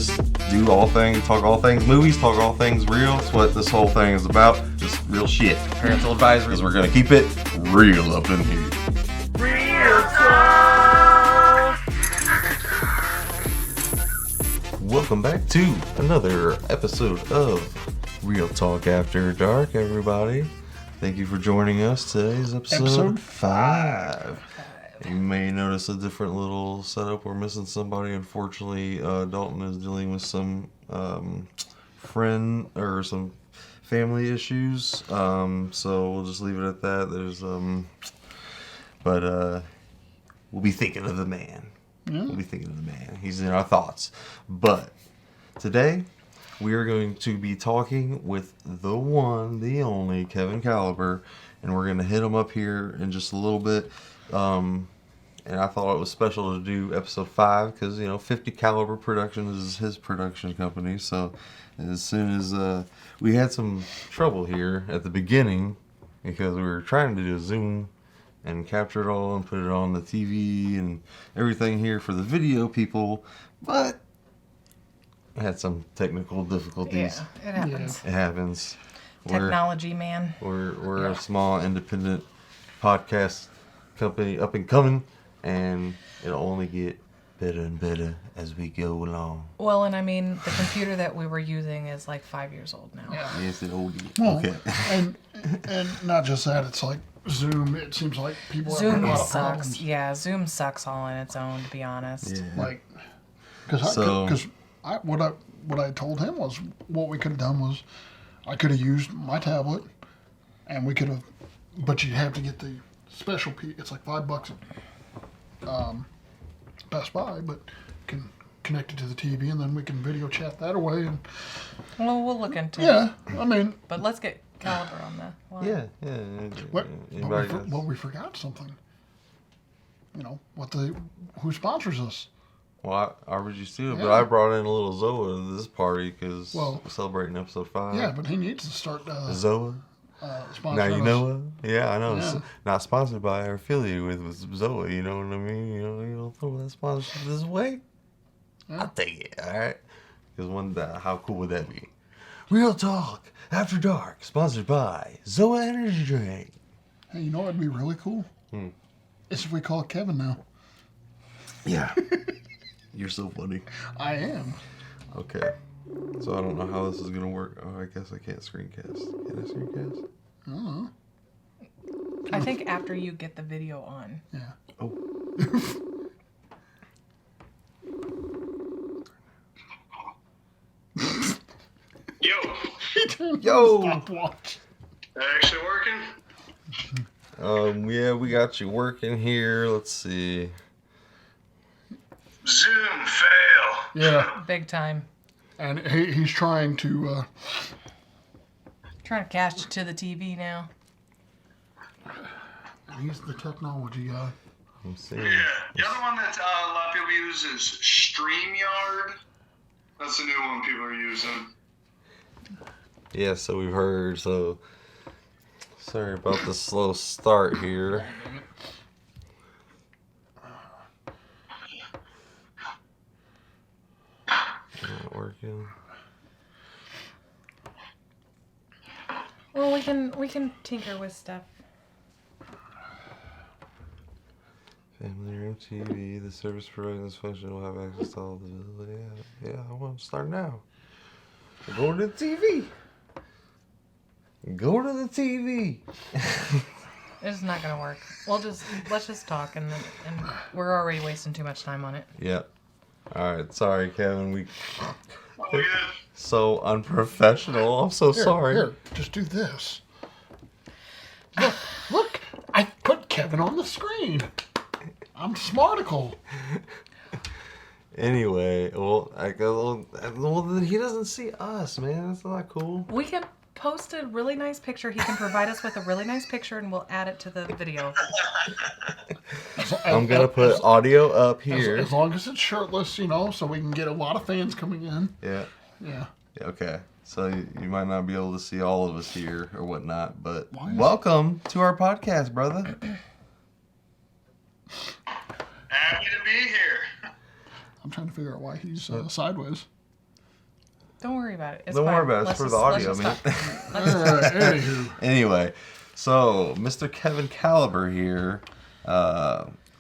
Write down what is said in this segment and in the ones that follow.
just do all things, talk all things movies, talk all things real. That's what this whole thing is about. Just real shit. Parental advisory. Because we're gonna keep it real up in here. Real talk. Welcome back to another episode of Real Talk After Dark, everybody. Thank you for joining us. Today's episode 5. You may notice a different little setup. We're missing somebody. Unfortunately, Dalton is dealing with some friend or some family issues. So we'll just leave it at that. But we'll be thinking of the man. Yeah. We'll be thinking of the man. He's in our thoughts. But today, we are going to be talking with the one, the only, Kevin Caliber. And we're going to hit him up here in just a little bit. And I thought it was special to do episode 5 because, 50 Caliber Productions is his production company. So as soon as we had some trouble here at the beginning because we were trying to do a Zoom and capture it all and put it on the TV and everything here for the video people, but I had some technical difficulties. Yeah, it happens. It happens. Technology, man. We're a small independent podcast company up and coming, and it'll only get better and better as we go along. Well, and I mean, the computer that we were using is like 5 years old now. Yeah. Yes, it oldie. Well, Okay. and not just that, it's like Zoom. It seems like people have a Zoom lot of sucks. problems. Yeah, Zoom sucks all on its own, to be honest. Yeah. Like, because what I told him was what we could have done was I could have used my tablet, and we could have, but you'd have to get the special piece. It's like $5 at Best Buy, but can connect it to the TV, and then we can video chat that away. And Well, we'll look into it. yeah, I mean, But let's get Caliber on the line. Yeah. we forgot something. Who sponsors us? Well, I was used to it, but Yeah. I brought in a little Zoa to this party because Well, we're celebrating episode 5. Yeah, but he needs to start Zoa. sponsoring Now you us. know what? Yeah, I know. Yeah. It's not sponsored by or affiliated with Zoa. You know what I mean? You don't throw that sponsorship this way. Yeah. I'll take it. All right. Because how cool would that be? Real Talk After Dark, sponsored by Zoa Energy Drink. Hey, you know what'd be really cool? It's if we call Kevin now. Yeah. You're so funny. I am. Okay. So I don't know how this is gonna work. Oh, I guess I can't screencast. Can I screencast? I don't know. I think after you get the video on. Yeah. Oh. Yo. Stopwatch. That actually working? Yeah, we got you working here. Let's see. Zoom fail. Yeah. Big time. And he's trying to. Trying to cash it to the TV now. He's the technology guy. Let's see. Yeah. The other one that a lot of people use is StreamYard. That's the new one people are using. Yeah, so we've heard. So sorry about the slow start here. Not working. Well, we can tinker with stuff. Family Room TV. The service providing this function will have access to all the. Yeah. I want to start now. Go to the TV. Go to the TV. It's not gonna work. Let's just talk, and we're already wasting too much time on it. Yep. All right. Sorry, Kevin. We Oh, good. so unprofessional. I'm so sorry. Here, just do this. Look, I put Kevin on the screen. I'm smarticle. Anyway, well, then he doesn't see us, man. That's not cool. We can post a really nice picture. He can provide us with a really nice picture, and we'll add it to the video. I'm gonna put audio up here. As long as it's shirtless, so we can get a lot of fans coming in. Yeah. Yeah. Okay. So you might not be able to see all of us here or whatnot, but Why is- welcome to our podcast, brother. Happy to be here. I'm trying to figure out why he's sideways. Don't worry about it. It's Don't fine. worry about it. It's for the audio, man. All right, anywho. Anyway, so Mr. Kevin Caliber here,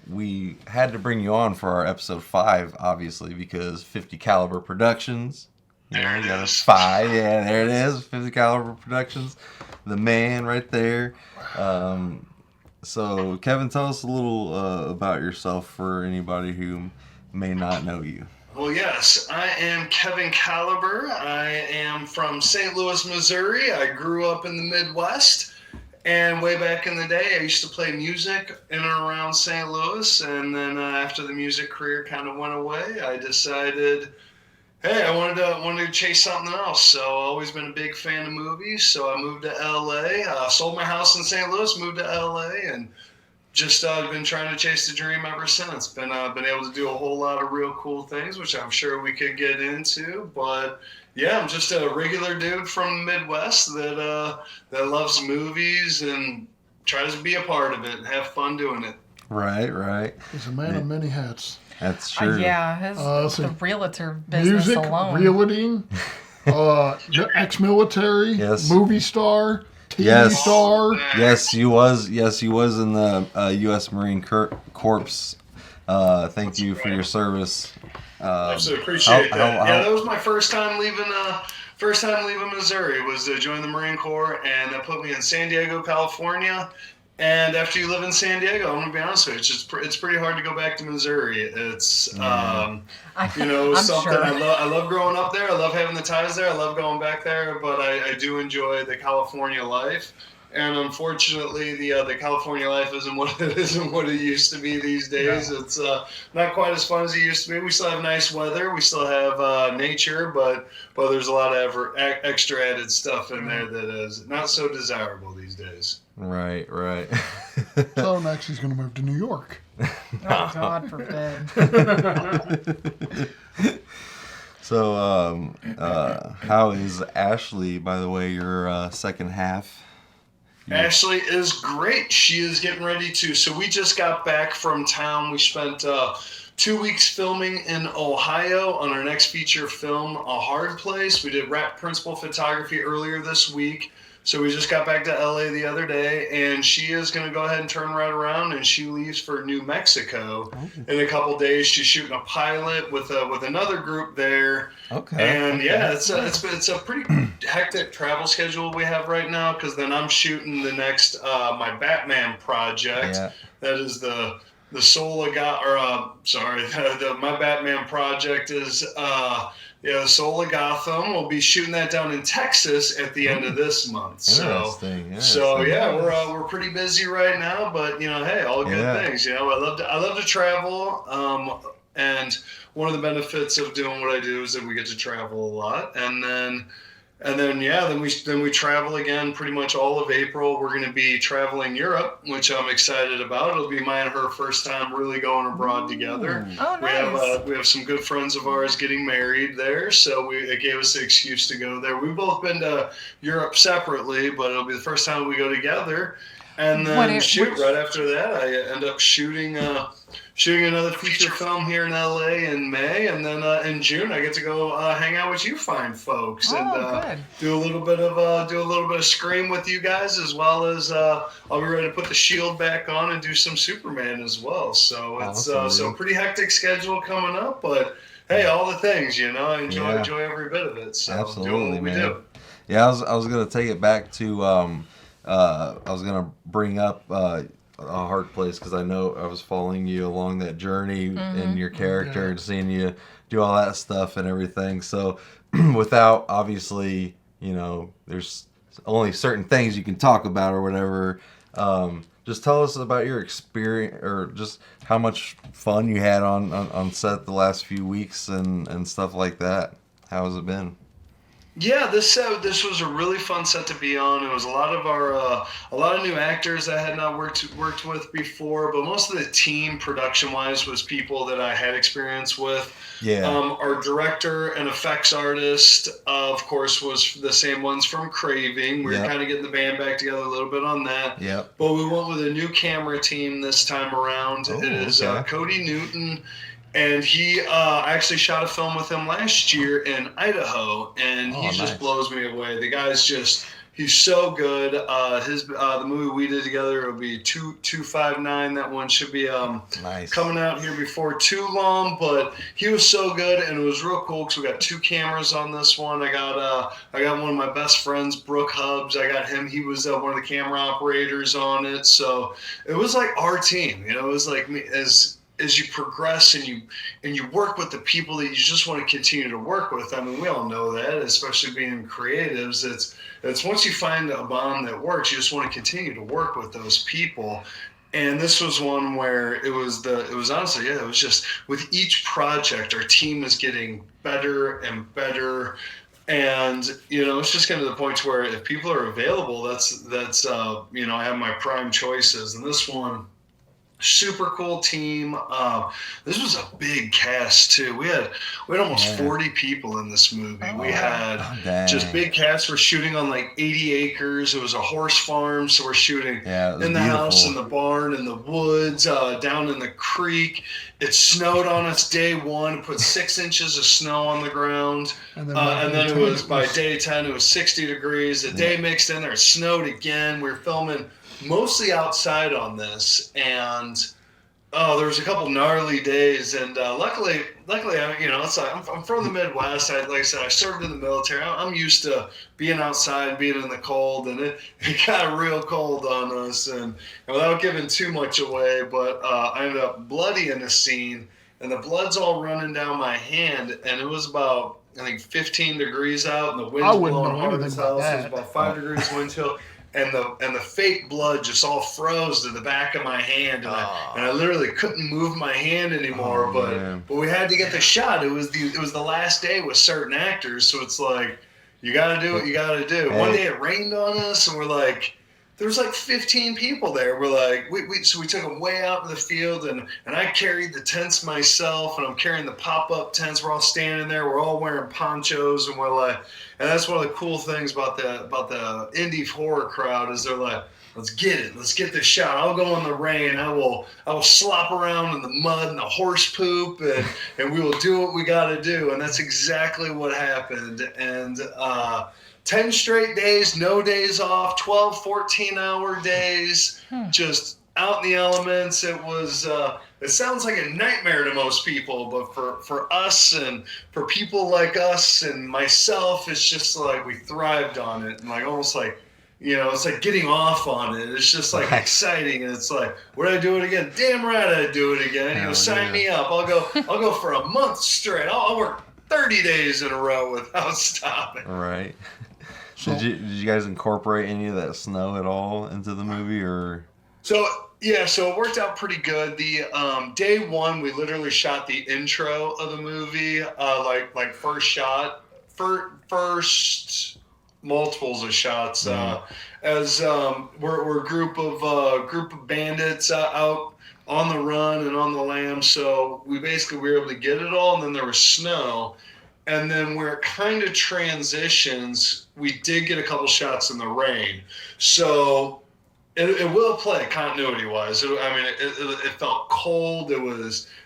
we had to bring you on for our episode 5, obviously, because 50 Caliber Productions. Yeah, we got a 5. Yeah, there it is. 50 Caliber Productions. The man right there. So, Kevin, tell us a little about yourself for anybody who may not know you. Well, yes, I am Kevin Caliber. I am from St. Louis, Missouri. I grew up in the Midwest. And way back in the day, I used to play music in and around St. Louis. And then after the music career kind of went away, I decided, hey, I wanted to chase something else. So I've always been a big fan of movies. So I moved to LA, sold my house in St. Louis, moved to LA, and just been trying to chase the dream ever since. Been able to do a whole lot of real cool things, which I'm sure we could get into. But yeah, I'm just a regular dude from the Midwest that loves movies and tries to be a part of it and have fun doing it. Right. He's a man of many hats. That's true. Yeah, the realtor business music, alone. realting, ex-military, Yes. movie star, TV Yes. star. Yes, he was in the U.S. Marine Corps. Thank you for your service. Absolutely appreciate that. how- Yeah, that was my first time leaving Missouri. Was to join the Marine Corps, and that put me in San Diego, California. And after you live in San Diego, I'm gonna be honest with you, it's pretty hard to go back to Missouri. It's I'm something sure. I love growing up there. I love having the ties there. I love going back there, but I do enjoy the California life. And unfortunately, the California life isn't what it used to be these days. No. It's not quite as fun as it used to be. We still have nice weather. We still have nature, but there's a lot of extra added stuff in there that is not so desirable these days. Right. So next he's going to move to New York. Oh, God forbid. So, how is Ashley, by the way, your second half? Ashley is great. She is getting ready to. So we just got back from town. We spent 2 weeks filming in Ohio on our next feature film, A Hard Place. We did wrap principal photography earlier this week. So we just got back to LA the other day, and she is going to go ahead and turn right around, and she leaves for New Mexico in a couple days. She's shooting a pilot with another group there. Okay. And yeah, it's a pretty hectic travel schedule we have right now, because then I'm shooting the next my Batman project. Yeah. That is the Soul of God, my Batman project is the Soul of Gotham. We'll be shooting that down in Texas at the end of this month. Interesting. So yeah, we're pretty busy right now, but hey, all good things. I love to travel. And one of the benefits of doing what I do is that we get to travel a lot, and then we travel again pretty much all of April. We're going to be traveling Europe, which I'm excited about. It'll be mine and her first time really going abroad together. Oh, nice. We have some good friends of ours getting married there, so it gave us the excuse to go there. We've both been to Europe separately, but it'll be the first time we go together. And then right after that, I end up shooting another feature film here in LA in May, and then in June I get to go hang out with you fine folks and do a little bit of Scream with you guys, as well as I'll be ready to put the shield back on and do some Superman as well. So it's so pretty hectic schedule coming up, but hey, all the things, I enjoy every bit of it. So absolutely, doing what we man. do. Yeah, I was gonna take it back to I was gonna bring up A Hard Place, because I know I was following you along that journey and your character and seeing you do all that stuff and everything. So without, obviously, there's only certain things you can talk about or whatever. Just tell us about your experience, or just how much fun you had on set the last few weeks and stuff like that. How has it been? Yeah, this was a really fun set to be on. It was a lot of new actors I had not worked with before, but most of the team, production-wise, was people that I had experience with. Yeah. Our director and effects artist, of course, was the same ones from Craving. We were kind of getting the band back together a little bit on that. Yep. But we went with a new camera team this time around. It is Cody Newton And I actually shot a film with him last year in Idaho, and he just blows me away. The guy's he's so good. The movie we did together will be 259. That one should be coming out here before too long. But he was so good, and it was real cool because we got 2 cameras on this one. I got one of my best friends, Brooke Hubbs. I got him. He was one of the camera operators on it. So it was like our team. It was like me as you progress and you work with the people that you just want to continue to work with. I mean, we all know that, especially being creatives. It's once you find a bond that works, you just want to continue to work with those people. And this was one where it was honestly, it was just with each project, our team is getting better and better. And, it's just getting to the point where if people are available, that's I have my prime choices. And this one, super cool team. This was a big cast too. We had almost 40 people in this movie. We had just big cast. We're shooting on like 80 acres. It was a horse farm, so we're shooting in the house, in the barn, in the woods, down in the creek. It snowed on us day 1. Put 6 inches of snow on the ground, and then it was by day 10. It was 60 degrees. The day mixed in there. It snowed again. We were filming mostly outside on this, and there was a couple gnarly days, and luckily, it's like I'm from the Midwest. Like I said, I served in the military. I'm used to being outside, being in the cold, and it got real cold on us. And without giving too much away, but I ended up bloody in the scene, and the blood's all running down my hand, and it was about, I think, 15 degrees out, and the wind's blowing hard as hell. So it was about 5 degrees wind chill. And the fake blood just all froze to the back of my hand, and I literally couldn't move my hand anymore. But we had to get the shot. It was the last day with certain actors, so it's like you got to do what you got to do. One day it rained on us, and we're like, there was like 15 people there. We're like, so we took them way out in the field, and I carried the tents myself, and I'm carrying the pop-up tents. We're all standing there. We're all wearing ponchos, and we're like, and that's one of the cool things about the indie horror crowd is they're like, let's get it. Let's get this shot. I'll go in the rain. I will slop around in the mud and the horse poop, and we will do what we got to do. And that's exactly what happened. And 10 straight days, no days off, 12, 14-hour days, just out in the elements. It was, it sounds like a nightmare to most people, but for us and for people like us and myself, it's just like we thrived on it, and like almost like, it's like getting off on it. It's just like exciting, and it's like, would I do it again? Damn right I'd do it again. Sign me up. I'll go for a month straight. I'll work 30 days in a row without stopping. Right. Did you guys incorporate any of that snow at all into the movie, or? So it worked out pretty good. The day 1, we literally shot the intro of the movie, like first shot, first multiples of shots. As we're a group of bandits out on the run and on the lam. So we basically were able to get it all, and then there was snow. And then where it kind of transitions, we did get a couple shots in the rain. So it will play continuity-wise. It felt cold.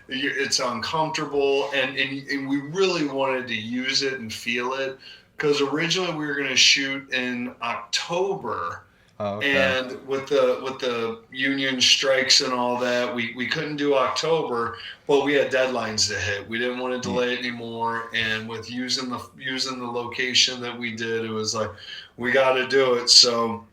It's uncomfortable, and we really wanted to use it and feel it, because originally we were going to shoot in October. Oh, okay. And with the union strikes and all that, we couldn't do October, but we had deadlines to hit. We didn't want to delay it anymore, and with using the location that we did, it was like, we got to do it. So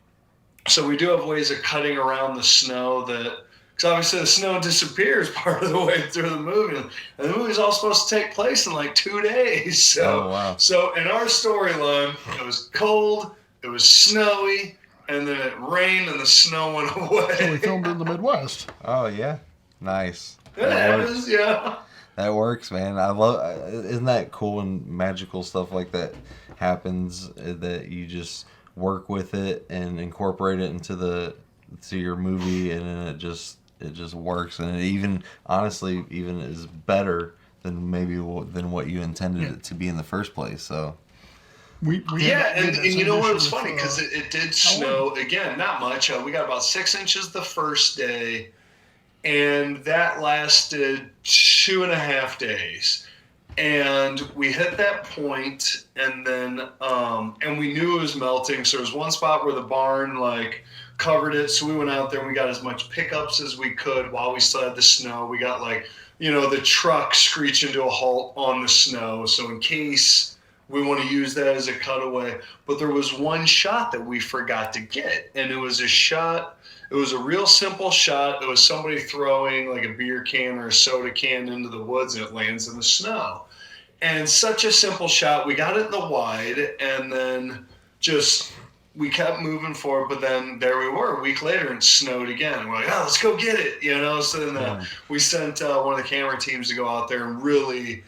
we do have ways of cutting around the snow, because obviously the snow disappears part of the way through the movie, and the movie's all supposed to take place in like 2 days. So, wow. So in our storyline, it was cold, it was snowy, and then it rained and the snow went away. So we filmed in the Midwest. Oh yeah, nice. It happens, yeah. That works, man. I love. Isn't that cool when magical stuff like that happens? That you just work with it and incorporate it into your movie, and then it just works, and it even is better than what you intended it to be in the first place. So. And you know what? It's funny because it did snow again, not much. We got about 6 inches the first day, and that lasted 2.5 days. And we hit that point, and then and we knew it was melting. So there was one spot where the barn like covered it. So we went out there and we got as much pickups as we could while we still had the snow. We got like, the truck screeching to a halt on the snow. So in case we want to use that as a cutaway. But there was one shot that we forgot to get, and it was a shot. It was a real simple shot. It was somebody throwing like a beer can or a soda can into the woods, and it lands in the snow. And such a simple shot. We got it in the wide, and then we kept moving forward. But then there we were a week later, and it snowed again. We're like, oh, let's go get it, So then we sent one of the camera teams to go out there and really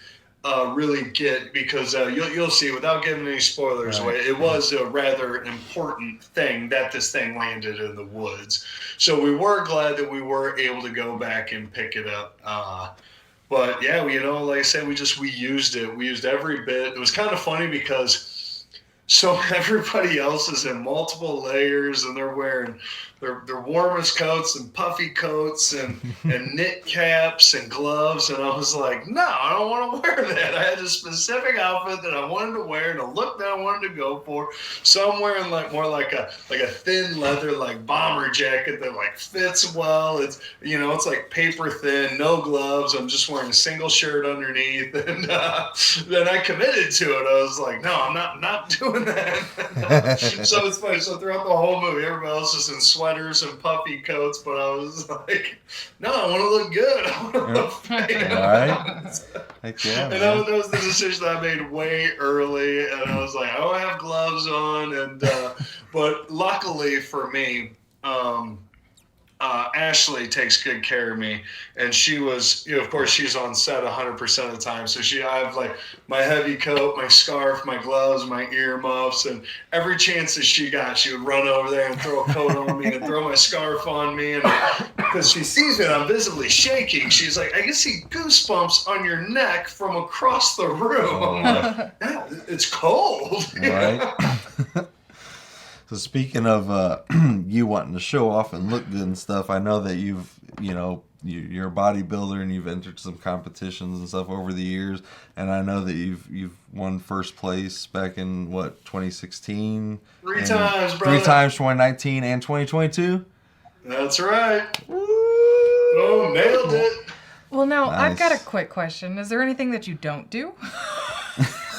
get, because you'll see, without giving any spoilers away, it was a rather important thing that this thing landed in the woods. So we were glad that we were able to go back and pick it up. But yeah, like I said, we used it. We used every bit. It was kind of funny because so everybody else is in multiple layers, and they're wearing their warmest coats and puffy coats and knit caps and gloves, and I was like, no, I don't want to wear that. I had a specific outfit that I wanted to wear and a look that I wanted to go for. So I'm wearing more like a thin leather like bomber jacket that like fits well. It's it's like paper thin, no gloves. I'm just wearing a single shirt underneath, and then I committed to it. I was like, no, I'm not doing that. So it's funny. So throughout the whole movie, everybody else is in sweaters and puffy coats, but I was like, no, I want to look good. I want to look fake. All right. Heck yeah, and that was the decision I made way early, and I was like, I don't have gloves on, and but luckily for me, Ashley takes good care of me, and she was, of course, she's on set 100% of the time. So I have like my heavy coat, my scarf, my gloves, my earmuffs, and every chance that she got, she would run over there and throw a coat on me and throw my scarf on me, and because she sees me, I'm visibly shaking. She's like, I can see goosebumps on your neck from across the room. I'm like, yeah, it's cold. Right. So speaking of you wanting to show off and look good and stuff, I know that you're a bodybuilder and you've entered some competitions and stuff over the years, and I know that you've won first place back in 2016? Three times, brother. 3 times, 2019 and 2022? That's right. Woo! Oh, nailed it. Well, now, Nice. I've got a quick question. Is there anything that you don't do?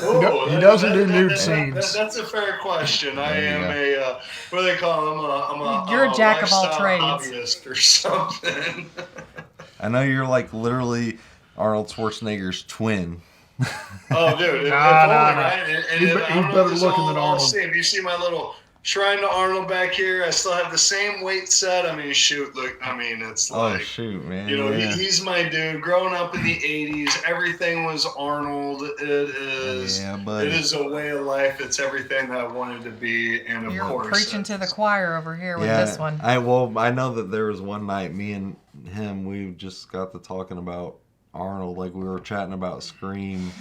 Oh, he doesn't do nude scenes. That's a fair question. I am a what do they call him? You're a jack of all lifestyle trades. hobbyist or something. I know you're like literally Arnold Schwarzenegger's twin. Oh, dude! Nah. He's I don't know better if this looking all- than all Arnold. same. You see my little shrine to Arnold back here? I still have the same weight set. I mean, shoot, look. I mean, it's like. Oh shoot, man! Yeah. He's my dude. Growing up in the '80s, everything was Arnold. It is. Yeah, buddy. It is a way of life. It's everything that I wanted to be, and of You're course, preaching to the choir over here with this one. I know that there was one night me and him, we just got to talking about Arnold, like we were chatting about Scream,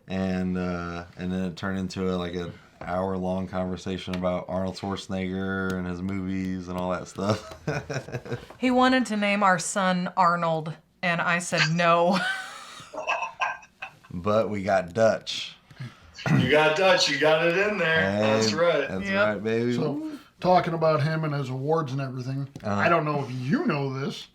and then it turned into an hour-long conversation about Arnold Schwarzenegger and his movies and all that stuff. He wanted to name our son Arnold, and I said no. But we got Dutch. You got Dutch. You got it in there. Hey, That's right. That's Yep. right, baby. So, talking about him and his awards and everything, I don't know if you know this.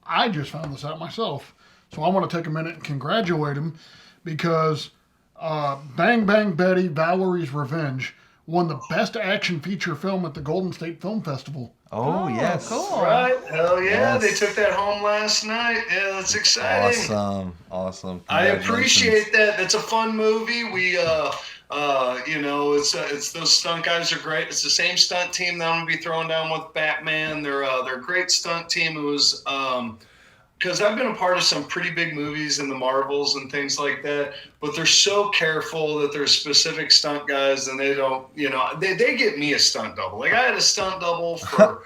I just found this out myself. So I want to take a minute and congratulate him because Bang Bang Betty, Valerie's Revenge won the Best Action Feature Film at the Golden State Film Festival. Oh, yes. Cool. Right. Hell yeah. Yes. They took that home last night. Yeah, that's exciting. Awesome. I Congratulations. appreciate that. That's a fun movie. We, it's those stunt guys are great. It's the same stunt team that I'm gonna be throwing down with Batman. They're a great stunt team. It was because I've been a part of some pretty big movies in the Marvels and things like that, but they're so careful that there's specific stunt guys, and they don't, they get me a stunt double. Like I had a stunt double for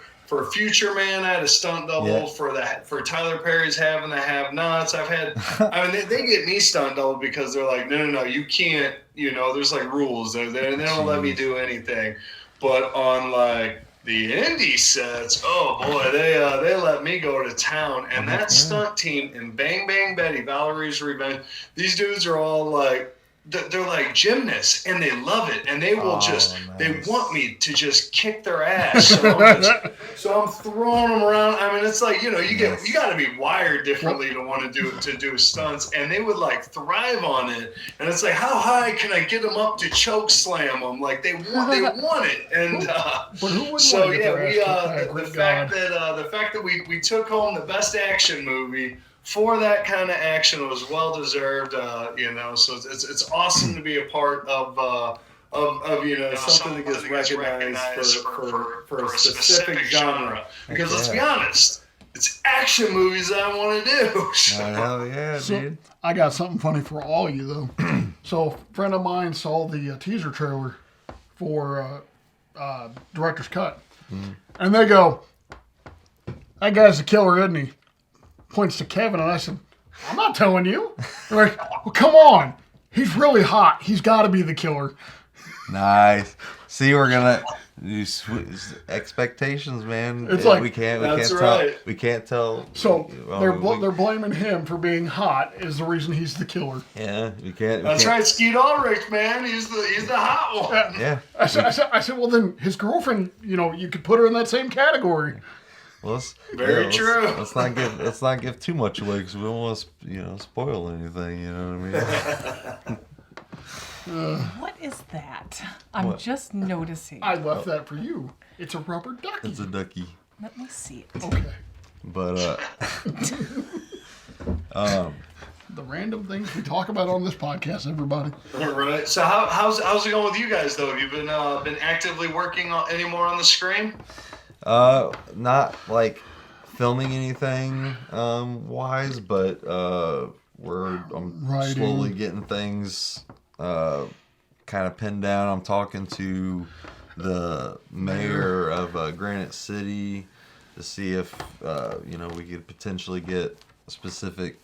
Future Man. I had a stunt double for Tyler Perry's Have and the Have-Nots. They get me stunt double because they're like, no, you can't. There's like rules. They don't let me do anything. But on like The indie sets, oh boy, they let me go to town. And that stunt team in Bang Bang Betty, Valerie's Revenge, these dudes are all like, they're like gymnasts, and they love it, and they will they want me to just kick their ass. So I'm throwing them around. I mean, it's like, you got to be wired differently to want to do stunts, and they would like thrive on it. And it's like, how high can I get them up to choke slam them? Like they want it. And so yeah, the fact that we took home the best action movie for that kind of action was well deserved, So it's awesome to be a part of something that gets recognized for a specific genre. Because let's be honest, it's action movies that I want to do. Hell yeah, dude! I got something funny for all of you though. So a friend of mine saw the teaser trailer for Director's Cut, and they go, "That guy's a killer, isn't he?" Points to Kevin, and I said, "I'm not telling you." They're like, "Well, come on. He's really hot. He's got to be the killer." Nice. See, we're gonna use expectations, man. It's like we can't tell. So they're blaming him for being hot is the reason he's the killer. Yeah, we can't. That's right, Skeet Ulrich, man. He's the hot one. Yeah. I said, well then his girlfriend, you could put her in that same category. Well, Very true. Let's not give too much away because we don't want to, spoil anything. You know what I mean? What is that? I'm just noticing. I left that for you. It's a rubber ducky. It's a ducky. Let me see it. Okay. But the random things we talk about on this podcast, everybody. All right. So how's it going with you guys though? Have you been actively working any more on the screen? Not like filming anything wise, but I'm slowly getting things kind of pinned down. I'm talking to the mayor of Granite City to see if we could potentially get specific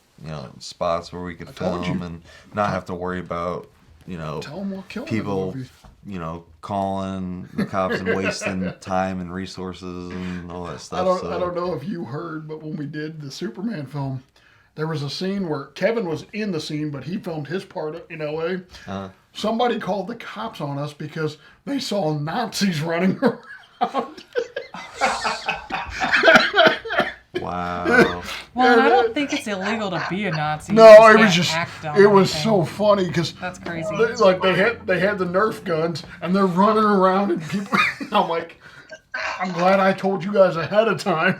spots where we could film and not have to worry about people calling the cops and wasting time and resources and all that stuff. I don't know if you heard, but when we did the Superman film, there was a scene where Kevin was in the scene, but he filmed his part in L.A. Somebody called the cops on us because they saw Nazis running around. Wow. Well, I don't think it's illegal to be a Nazi. No, it was so funny because that's crazy. They had the Nerf guns and they're running around and people. I'm like, I'm glad I told you guys ahead of time.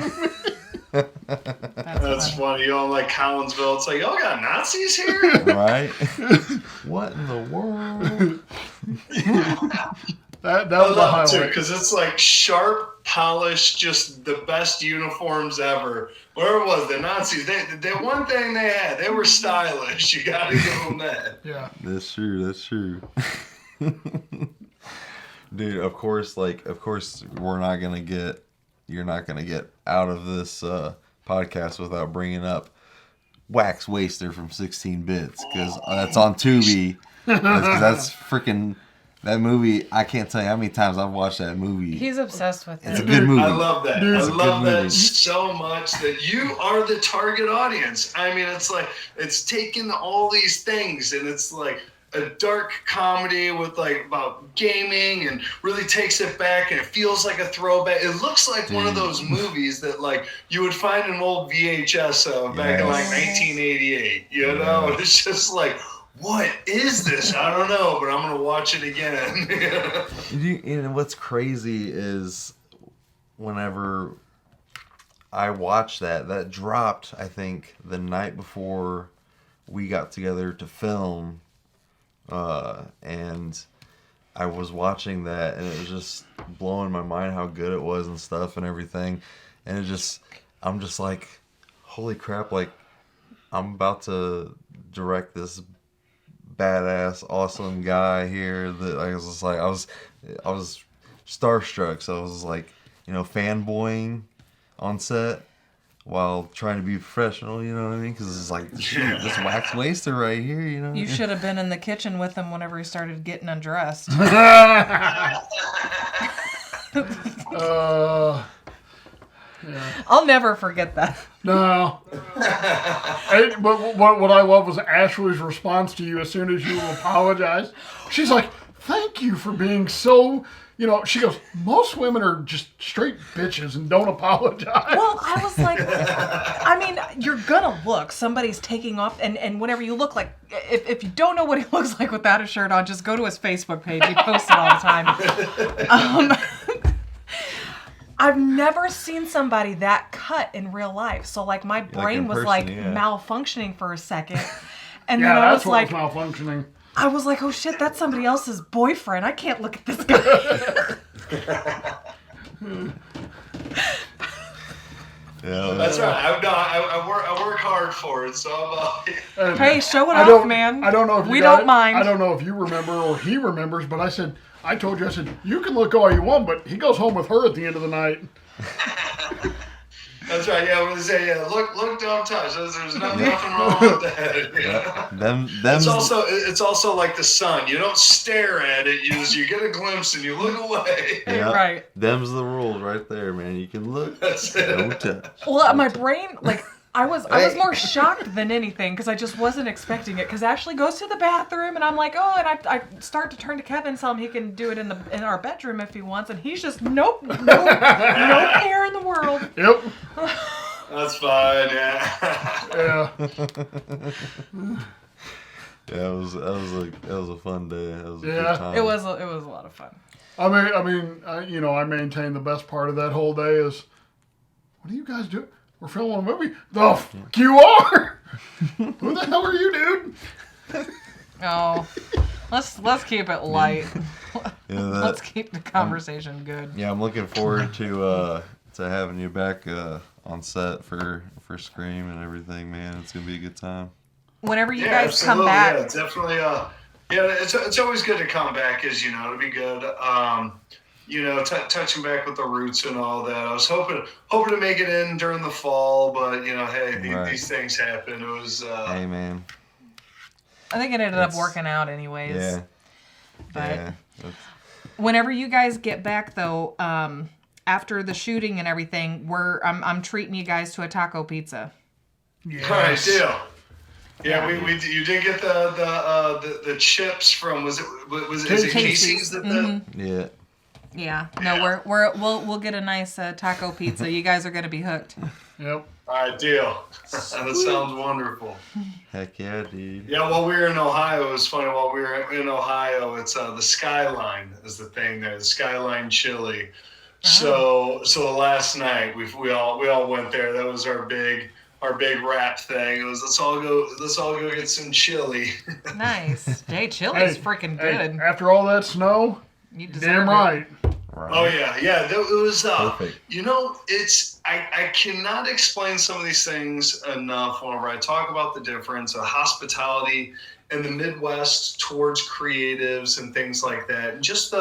That's funny. Like Collinsville, it's like, y'all got Nazis here? Right? What in the world? That was a highlight too, because it's like sharp, polished, just the best uniforms ever. Where was the Nazis? The one thing they had, they were stylish. You got to give them that. Yeah, that's true. Dude, of course, you're not gonna get out of this podcast without bringing up Wax Waster from 16 Bits because that's on Tubi. That's freaking. That movie, I can't tell you how many times I've watched that movie. He's obsessed with it. It's a good movie. I love that. I love that so much that you are the target audience. I mean, it's like, it's taking all these things and it's like a dark comedy with like about gaming and really takes it back and it feels like a throwback. It looks like one of those movies that like you would find an old VHS back in like 1988. It's just like, what is this? I don't know, but I'm going to watch it again. What's crazy is whenever I watched that dropped, I think, the night before we got together to film. And I was watching that, and it was just blowing my mind how good it was and stuff and everything. And I'm just like, holy crap, like, I'm about to direct this badass, awesome guy here that I was just like, I was starstruck. So I was like, fanboying on set while trying to be professional, you know what I mean? Because it's like, shoot, this Wax Waster right here, You should have been in the kitchen with him whenever he started getting undressed. Yeah. I'll never forget that. No. But what I love was Ashley's response to you as soon as you apologized. She's like, thank you for being so, she goes, most women are just straight bitches and don't apologize. Well, I was like, I mean, you're gonna look. Somebody's taking off, and whenever you look like, if you don't know what he looks like without a shirt on, just go to his Facebook page. He posts it all the time. I've never seen somebody that cut in real life. So, like, my brain was, malfunctioning for a second. And then I was like, malfunctioning. I was like, oh shit, that's somebody else's boyfriend. I can't look at this guy. Yeah, that's right. I work hard for it, so hey, show it off, man. I don't know if we don't mind. I don't know if you remember or he remembers, but I told you, you can look all you want, but he goes home with her at the end of the night. That's right. Yeah, I was say, look, don't touch. There's nothing wrong with that. It's also like the sun. You don't stare at it. You get a glimpse and you look away. Yeah, right. Them's the rules right there, man. You can look. Don't touch. Well, my brain, I was more shocked than anything because I just wasn't expecting it. Because Ashley goes to the bathroom and I'm like, oh, and I start to turn to Kevin, tell him he can do it in our bedroom if he wants, and he's just no care in the world. Yep. That's fine. Yeah. Yeah, that was a fun day. That was a good time. It was a lot of fun. I maintain the best part of that whole day is, what do you guys do? We're filming a movie. The fuck you are? Who the hell are you, dude? Oh, let's keep it light. Yeah, let's keep the conversation good. Yeah, I'm looking forward to having you back on set for Scream and everything, man. It's gonna be a good time. Whenever you guys come back, yeah, definitely. It's always good to come back, to be good. Touching back with the roots and all that. I was hoping to make it in during the fall, but these things happen. It was. Hey, man. I think it ended up working out, anyways. Yeah. But whenever you guys get back, though, after the shooting and everything, I'm treating you guys to a taco pizza. Yes. All right, deal. Yeah, you did get the chips from was it Casey's that mm-hmm. Yeah. Yeah. No, we'll get a nice taco pizza. You guys are gonna be hooked. Yep. All right, deal. That sounds wonderful. Heck yeah, dude. Yeah, while we were in Ohio, it was funny. While we were in Ohio, it's the Skyline is the thing there, the Skyline Chili. So last night we all went there. That was our big rap thing. It was let's all go get some chili. Nice. Hey, chili's freaking good. Hey, after all that snow, you damn right. Oh yeah. It was. Perfect. It's I cannot explain some of these things enough. Whenever I talk about the difference of hospitality in the Midwest towards creatives and things like that, and just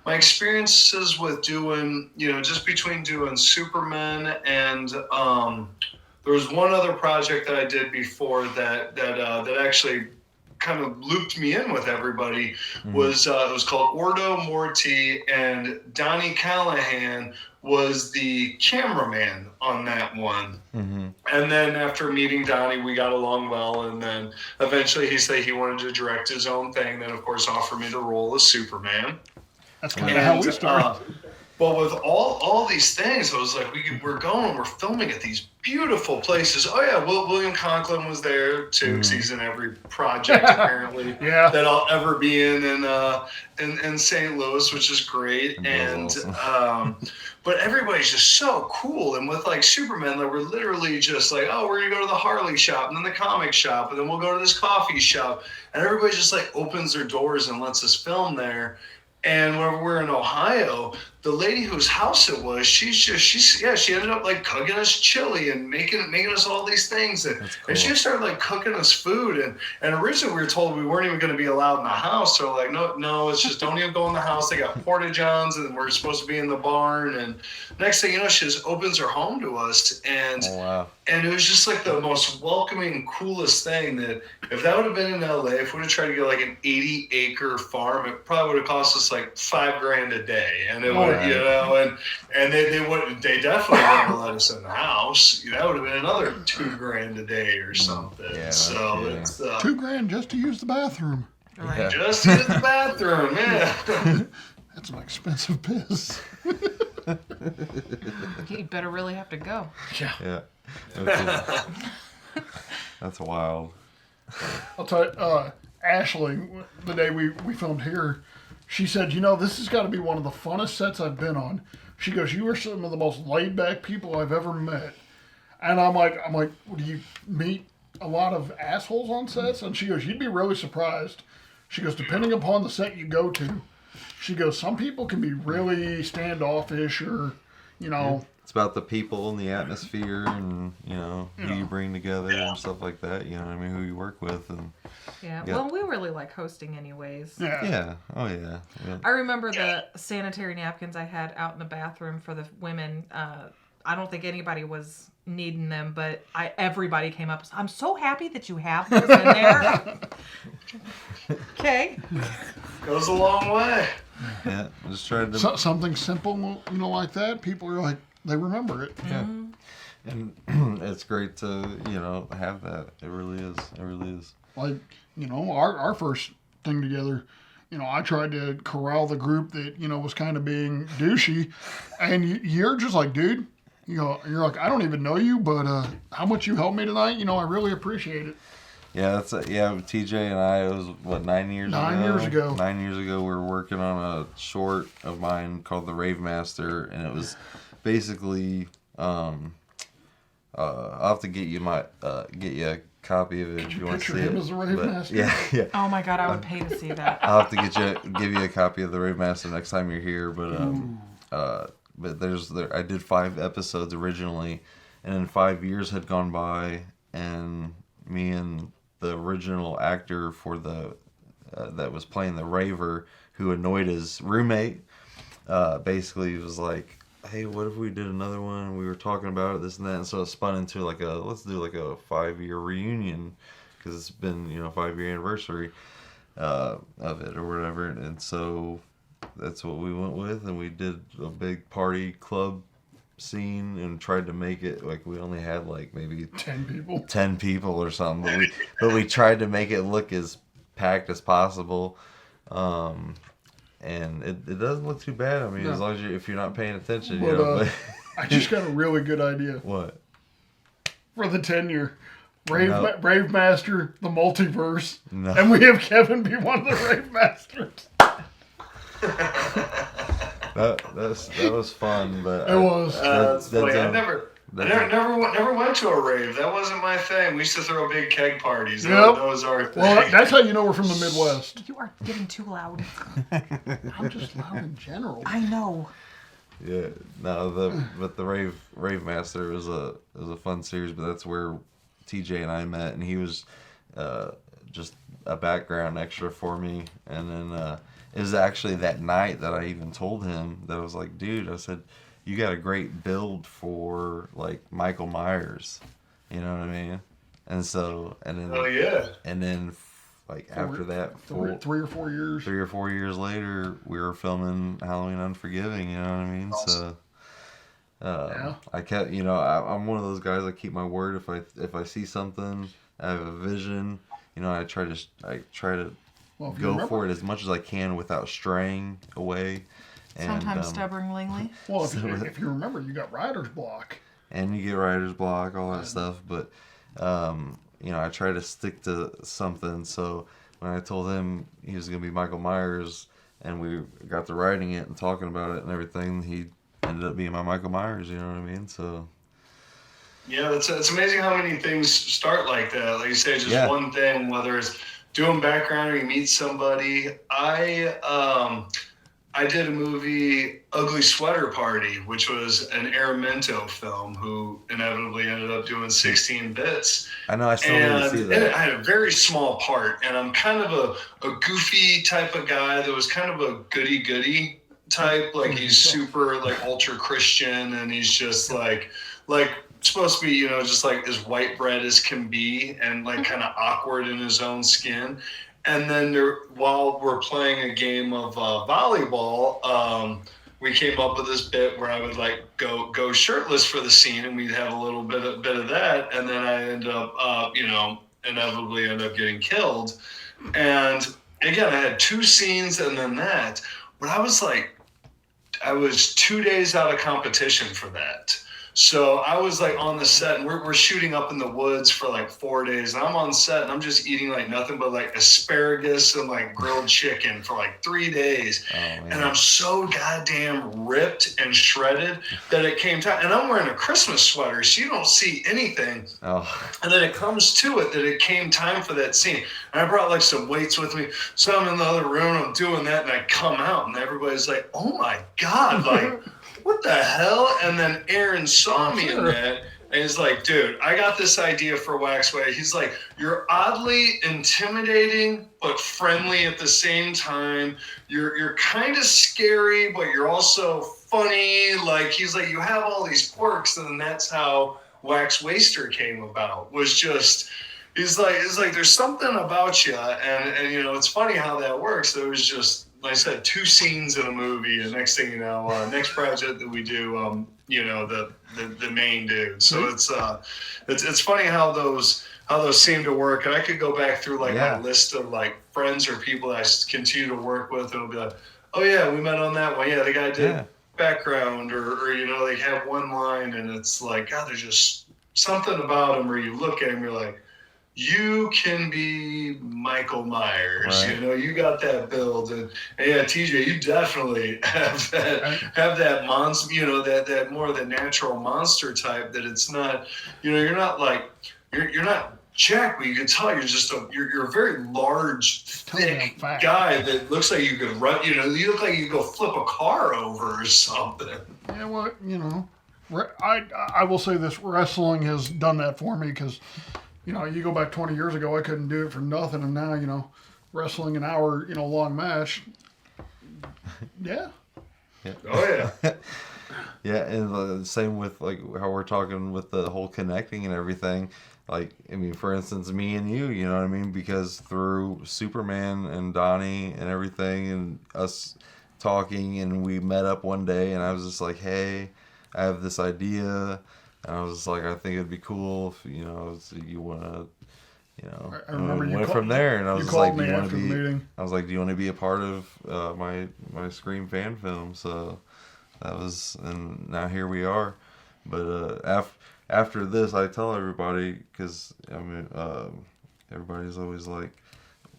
my experiences with doing, just between doing Superman and there was one other project that I did before that actually kind of looped me in with everybody. Was it was called Ordo Morti, and Donnie Callahan was the cameraman on that one. Mm-hmm. And then after meeting Donnie, we got along well, and then eventually he said he wanted to direct his own thing, then of course offered me the role of Superman. That's kind of how we started. But with all these things, I was like, we're filming at these beautiful places. Oh yeah, William Conklin was there too, because he's in every project apparently that I'll ever be in St. Louis, which is great. And but everybody's just so cool. And with like Superman, we're literally just like, oh, we're gonna go to the Harley shop and then the comic shop, and then we'll go to this coffee shop, and everybody just like opens their doors and lets us film there. And when we're in Ohio, the lady whose house it was, she ended up like cooking us chili and making us all these things, and she just started like cooking us food. And originally we were told we weren't even going to be allowed in the house. So like, no, it's just don't even go in the house. They got porta-johns, and we're supposed to be in the barn. And next thing you know, she just opens her home to us, and and it was just like the most welcoming, coolest thing. That if that would have been in LA, if we would have tried to get like an 80-acre farm, it probably would have cost us like $5,000 a day, and it would Right. You know, and they definitely wouldn't have let us in the house. That would have been another $2,000 a day or something. Yeah, so yeah. it's $2,000 just to use the bathroom. Right. Yeah. just to use the bathroom, yeah. That's an expensive piss. You better really have to go. Yeah. That's wild. I'll tell you, Ashley, the day we filmed here, she said, this has got to be one of the funnest sets I've been on. She goes, you are some of the most laid back people I've ever met. And I'm like, well, do you meet a lot of assholes on sets? And she goes, you'd be really surprised. She goes, depending upon the set you go to, she goes, some people can be really standoffish or, It's about the people and the atmosphere and, who you bring together and stuff like that. You know what I mean? Who you work with. And Yeah. Well, we really like hosting anyways. Yeah. Oh, yeah. I remember the sanitary napkins I had out in the bathroom for the women. I don't think anybody was needing them, but everybody came up. I'm so happy that you have those in there. Okay. Goes a long way. Yeah. Just trying to... Something simple, like that. People are like, they remember it. Yeah. And it's great to, have that. It really is. It really is. Like, our first thing together, I tried to corral the group that, was kind of being douchey. And you're just like, dude, you're like, I don't even know you, but how much you helped me tonight, I really appreciate it. Yeah, TJ and I, it was, 9 years ago? 9 years ago. 9 years ago, we were working on a short of mine called The Rave Master, and it was basically, I'll have to get you a copy of it if you want to see it. As a Rave Master? Yeah. Oh my God, I would pay to see that. I'll have to give you a copy of The Rave Master next time you're here, but I did 5 episodes originally, and then 5 years had gone by, and me and the original actor for that was playing the raver who annoyed his roommate, basically was like, hey, what if we did another one? We were talking about it, this and that, and so it spun into let's do a 5-year reunion, because it's been 5-year anniversary of it or whatever, and so that's what we went with, and we did a big party club scene and tried to make it like we only had maybe 10 people or something, but we tried to make it look as packed as possible, and it doesn't look too bad. I mean, as long as if you're not paying attention, but I just got a really good idea. What? For the 10-year Rave Master, the multiverse, No. and we have Kevin be one of the Rave Masters. That was fun, but It was. That's funny. I never went to a rave. That wasn't my thing. We used to throw big keg parties. Yep. That was our thing. Well, that's how you know we're from the Midwest. You are getting too loud. I'm just loud in general. I know. Yeah, no, but the Rave Master was a fun series, but that's where TJ and I met, and he was just a background extra for me, and then it was actually that night that I even told him that I was like, dude, I said, you got a great build for Michael Myers, you know what I mean? And so, and then, oh yeah, and then after that, 3 or 4 years. 3 or 4 years later, we were filming Halloween Unforgiving, you know what I mean? Awesome. So, I kept, I'm one of those guys. I keep my word. If I see something, I have a vision, I try to go for it as much as I can without straying away. And, Sometimes stubbornly. Well, if you remember, you got writer's block. And you get writer's block, all that stuff. But, I try to stick to something. So when I told him he was going to be Michael Myers, and we got to writing it and talking about it and everything, he ended up being my Michael Myers, you know what I mean? So... yeah, it's amazing how many things start like that. Like you say, just one thing, whether it's doing background or you meet somebody. I did a movie, Ugly Sweater Party, which was an Aramento film who inevitably ended up doing 16 bits. I know, I still need to see that. And I had a very small part, and I'm kind of a goofy type of guy that was kind of a goody-goody type. Like, he's super, ultra Christian, and he's just, supposed to be, just as white bread as can be, and kind of awkward in his own skin. And then while we're playing a game of volleyball, we came up with this bit where I would like go shirtless for the scene, and we'd have a little bit of that, and then I end up, inevitably end up getting killed. And again, I had 2 scenes and then that, but I was 2 days out of competition for that. So I was like on the set, and we're shooting up in the woods for like 4 days, and I'm on set and I'm just eating like nothing but like asparagus and like grilled chicken for like 3 days. Oh, and I'm so goddamn ripped and shredded that it came time, and I'm wearing a Christmas sweater, so you don't see anything. Oh. And then it comes to it that it came time for that scene. And I brought like some weights with me. So I'm in the other room, I'm doing that, and I come out and everybody's like, oh my God, like, what the hell? And then Aaron saw me in that, and he's like, dude, I got this idea for Waxway. He's like, you're oddly intimidating, but friendly at the same time. You're kind of scary, but you're also funny. Like, he's like, you have all these quirks, and then that's how Wax Waster came about, was just... He's like, it's like, there's something about you, and it's funny how that works. There was just, like I said, 2 scenes in a movie, and next thing you know, next project that we do, the main dude. So it's funny how those seem to work. And I could go back through like my list of like friends or people that I continue to work with, and it'll be like, oh yeah, we met on that one. Yeah, the guy did background, or they have one line, and it's like, God, there's just something about him where you look at him, you're like, you can be Michael Myers, right. You got that build, and yeah, TJ, you definitely have that monster, that more of the natural monster type. That it's not, you're not like you're not Jack, but you can tell you're a very large, thick guy that looks like you could run. You look like you could go flip a car over or something. Yeah, well, I will say this: wrestling has done that for me because. You go back 20 years ago, I couldn't do it for nothing, and now, wrestling an hour, long match. Yeah. Oh yeah. Yeah, and the same with like how we're talking with the whole connecting and everything. Like, I mean, for instance, me and you, you know what I mean? Because through Superman and Donnie and everything, and us talking, and we met up one day, and I was just like, hey, I have this idea. And I was just like, I think it'd be cool if, you want to, I remember you went from there, and I was like, do you want to be, meeting. I was like, do you want to be a part of my Scream fan film? So that was, and now here we are. But after this, I tell everybody, because, I mean, everybody's always like,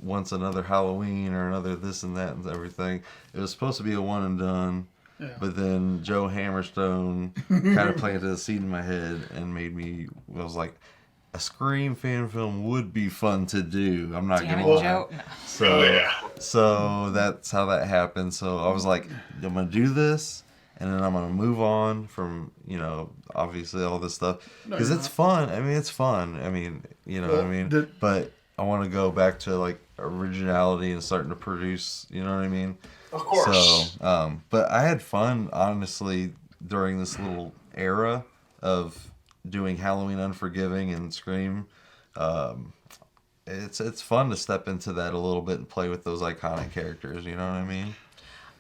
wants another Halloween or another this and that and everything. It was supposed to be a one and done. Yeah. But then Joe Hammerstone kind of planted a seed in my head and made me, I was like, a Scream fan film would be fun to do. I'm not going to lie. Joe. No. So that's how that happened. So I was like, I'm going to do this, and then I'm going to move on from, obviously all this stuff. Because it's fun. I mean, it's fun. I mean, what I mean? But I want to go back to, like, originality and starting to produce, you know what I mean? Of course. So, but I had fun, honestly, during this little era of doing Halloween Unforgiving and Scream. It's fun to step into that a little bit and play with those iconic characters, you know what I mean?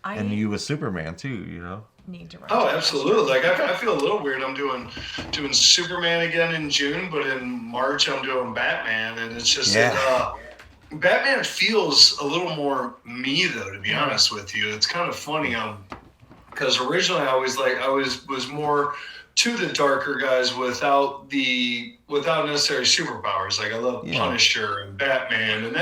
And you with Superman, too, Need to run. Oh, absolutely. Like, I feel a little weird. I'm doing Superman again in June, but in March I'm doing Batman, and it's just... Batman feels a little more me, though, to be honest with you. It's kind of funny, because originally I was more to the darker guys without necessary superpowers. Like, I love Punisher and Batman, and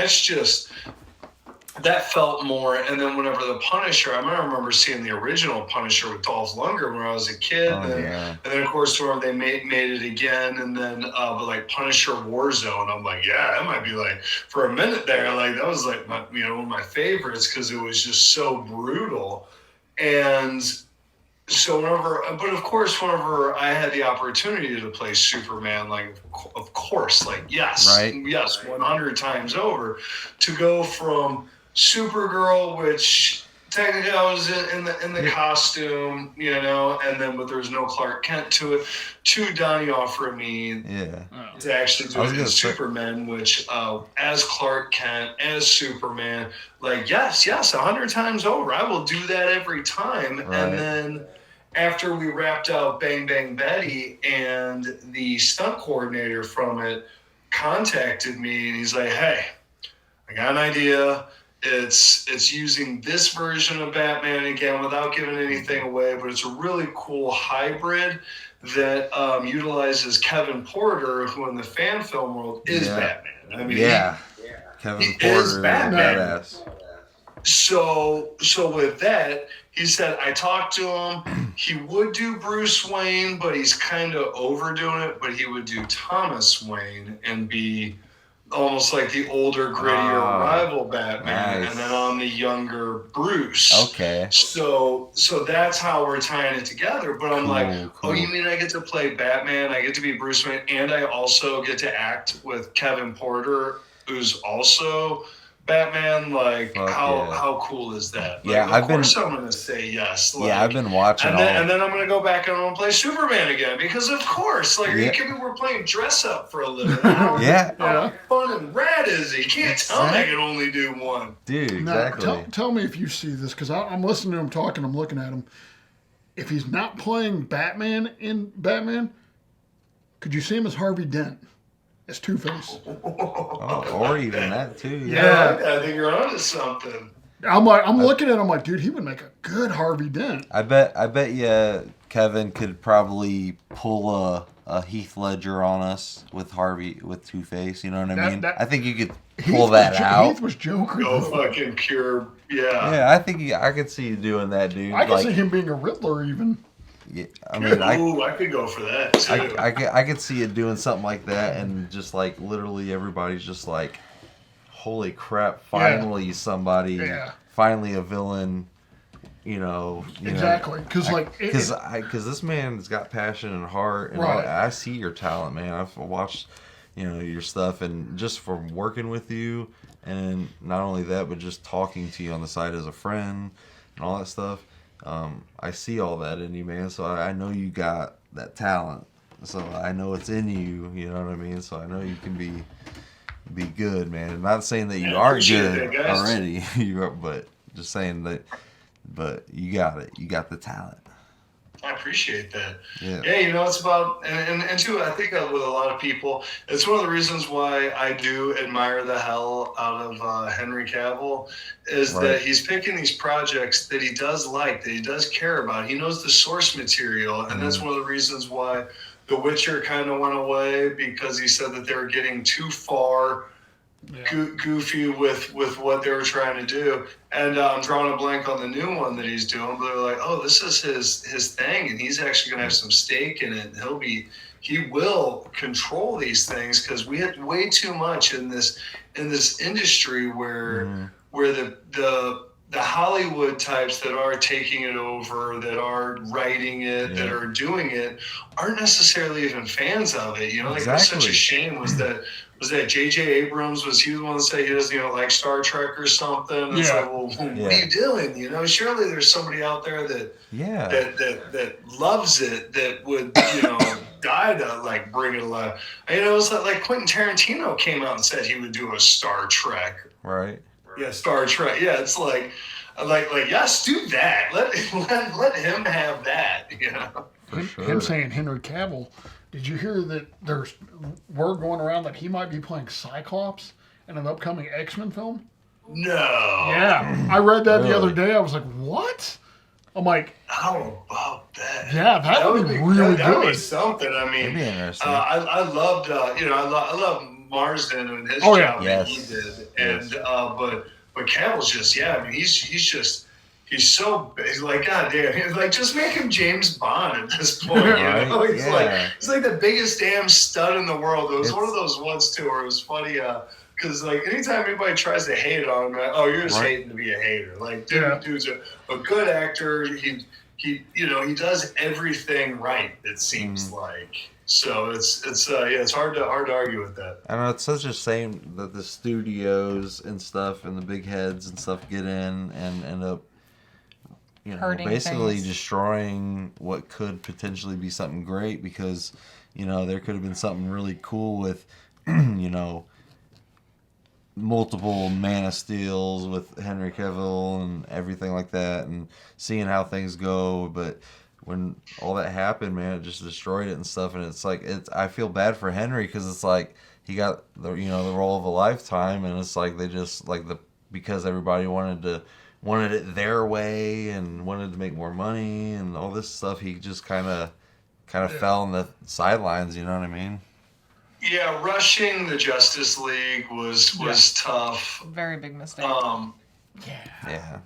that felt more. And then whenever the Punisher, I remember seeing the original Punisher with Dolph Lundgren when I was a kid, and then of course whenever they made it again, and then but like Punisher Warzone, I'm like, yeah, that might be like, for a minute there, like that was like my, one of my favorites because it was just so brutal. And so but of course whenever I had the opportunity to play Superman, like of course, like yes, 100 times over, to go from Supergirl, which technically I was in the costume, you know, and then but there was no Clark Kent to it. Donnie offered me to actually do it as Superman, which as Clark Kent, as Superman, like yes, 100 times over, I will do that every time. Right. And then after we wrapped out Bang Bang Betty, and the stunt coordinator from it contacted me, and he's like, "Hey, I got an idea. It's using this version of Batman again without giving anything away, but it's a really cool hybrid that utilizes Kevin Porter, who in the fan film world is Batman. I mean, Kevin Porter is Batman. Badass. So with that, he said, I talked to him. He would do Bruce Wayne, but he's kind of overdoing it. But he would do Thomas Wayne and be almost like the older, grittier rival Batman, and then on the younger Bruce. Okay. So that's how we're tying it together. But I'm cool. Oh, you mean I get to play Batman, I get to be Bruce Wayne, and I also get to act with Kevin Porter, who's also Batman? Like, how cool is that? Like, yeah, of course I'm going to say yes. Like, I've been watching and then I'm going to go back and I'm going to play Superman again, because of course, like, are you kidding me? We're playing dress up for a living. How fun and rad is it? You can't tell me I can only do one. Dude, exactly. Now, tell me if you see this, because I'm listening to him talking, I'm looking at him. If he's not playing Batman in Batman, could you see him as Harvey Dent? As Two-Face. Or even that too. Yeah, I think you're onto something. I'm looking at him like, dude, he would make a good Harvey Dent. I bet you Kevin could probably pull a Heath Ledger on us with Two-Face. You know what I mean? I think you could pull that out. Heath was Joker. No fucking pure, Yeah, I think I could see you doing that, dude. I could see him being a Riddler even. Yeah, I mean, I could go for that too. I could see it doing something like that, and just like literally everybody's just like, "Holy crap! Finally, somebody, finally a villain." You know, exactly, because this man's got passion and heart, and I see your talent, man. I've watched, your stuff, and just from working with you, and not only that, but just talking to you on the side as a friend and all that stuff. I see all that in you, man. So I know you got that talent. So I know it's in you. You know what I mean? So I know you can be good, man. I'm not saying that you aren't good already, but just saying that. But you got it. You got the talent. I appreciate that. Yeah, it's about, and too, I think with a lot of people, it's one of the reasons why I do admire the hell out of Henry Cavill, is that he's picking these projects that he does like, that he does care about. He knows the source material, and that's one of the reasons why The Witcher kind of went away, because he said that they were getting too far goofy with what they were trying to do. And I'm drawing a blank on the new one that he's doing, but they're like, oh, this is his thing, and he's actually going to have some stake in it. He will control these things, because we had way too much in this industry where the Hollywood types that are taking it over, that are writing it, that are doing it, aren't necessarily even fans of it. Like, it was such a shame was that J.J. Abrams, was he the one that said he doesn't, like Star Trek or something? It's like, well, what are you doing? Surely there's somebody out there that loves it, that would, die to, like, bring it alive. It was like Quentin Tarantino came out and said he would do a Star Trek. Right. Yeah, Star Trek. Yeah, it's like yes, do that. Let him have that. For sure. Him saying Henry Cavill. Did you hear that there's word going around that he might be playing Cyclops in an upcoming X-Men film? No. Yeah, I read that the other day. I was like, what? I'm like, how about that? Yeah, that would be really good. That would be something. I mean, that'd be interesting. I loved, I love Marsden and his job that he did, and but Cavill's just, he's so big. Like, goddamn, like, just make him James Bond at this point. He's like the biggest damn stud in the world. It was one of those ones too where it was funny, because like anytime anybody tries to hate on him, like, you're just hating to be a hater. Like, dude's a good actor. He does everything right. It seems like. So it's hard to argue with that. I know, it's such a shame that the studios and stuff and the big heads and stuff get in and end up Hurting basically things. destroying what could potentially be something great, because there could have been something really cool with multiple Man of Steels with Henry Cavill and everything like that, and seeing how things go. But when all that happened, man, it just destroyed it and stuff. And it's like, I feel bad for Henry, because it's like he got the the role of a lifetime, and it's like they just because everybody wanted it their way and wanted to make more money and all this stuff, he just kind of fell on the sidelines. You know what I mean? Yeah, rushing the Justice League was tough. Very big mistake. Yeah.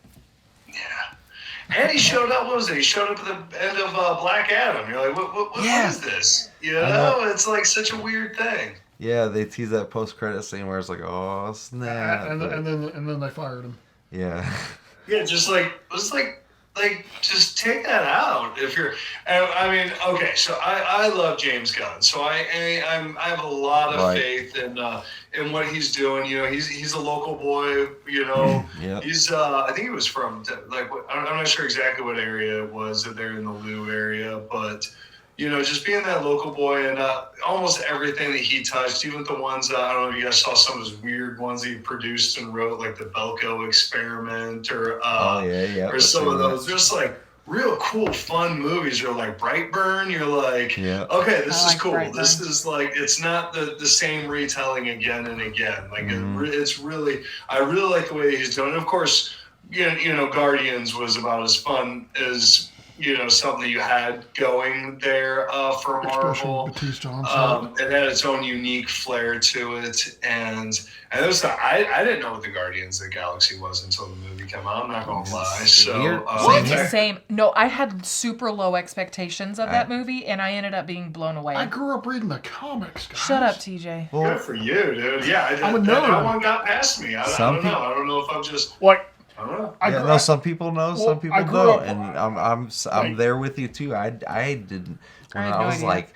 And he showed up. What was it? He showed up at the end of Black Adam. You're like, what is this? It's like such a weird thing. Yeah, they tease that post-credit scene where it's like, oh snap, and then they fired him. Yeah. Yeah, just just take that out if you're. I mean, okay, so I love James Gunn, so I have a lot of faith in what he's doing. He's a local boy. Yep. He's I think he was from I'm not sure exactly what area it was. That they're in the Lou area, but. Just being that local boy, and almost everything that he touched, even the ones, I don't know if you guys saw some of those weird ones that he produced and wrote, like the Belko Experiment, or or some of those, just like real cool, fun movies. You're like Brightburn, you're like, okay, this is cool. Brightburn. This is like, it's not the same retelling again and again. Like, it's really, I really like the way he's doing it. Of course, Guardians was about as fun as, something that you had going there for Marvel. It had its own unique flair to it, and it was I didn't know what the Guardians of the Galaxy was until the movie came out. I'm not gonna lie. So same. No, I had super low expectations of that movie, and I ended up being blown away. I grew up reading the comics, guys. Shut up, TJ. Good for you, dude. Yeah, that one got past me. I don't know. I don't know if I'm just like. Some people know, some people don't, and I'm there with you too. I didn't. I was like,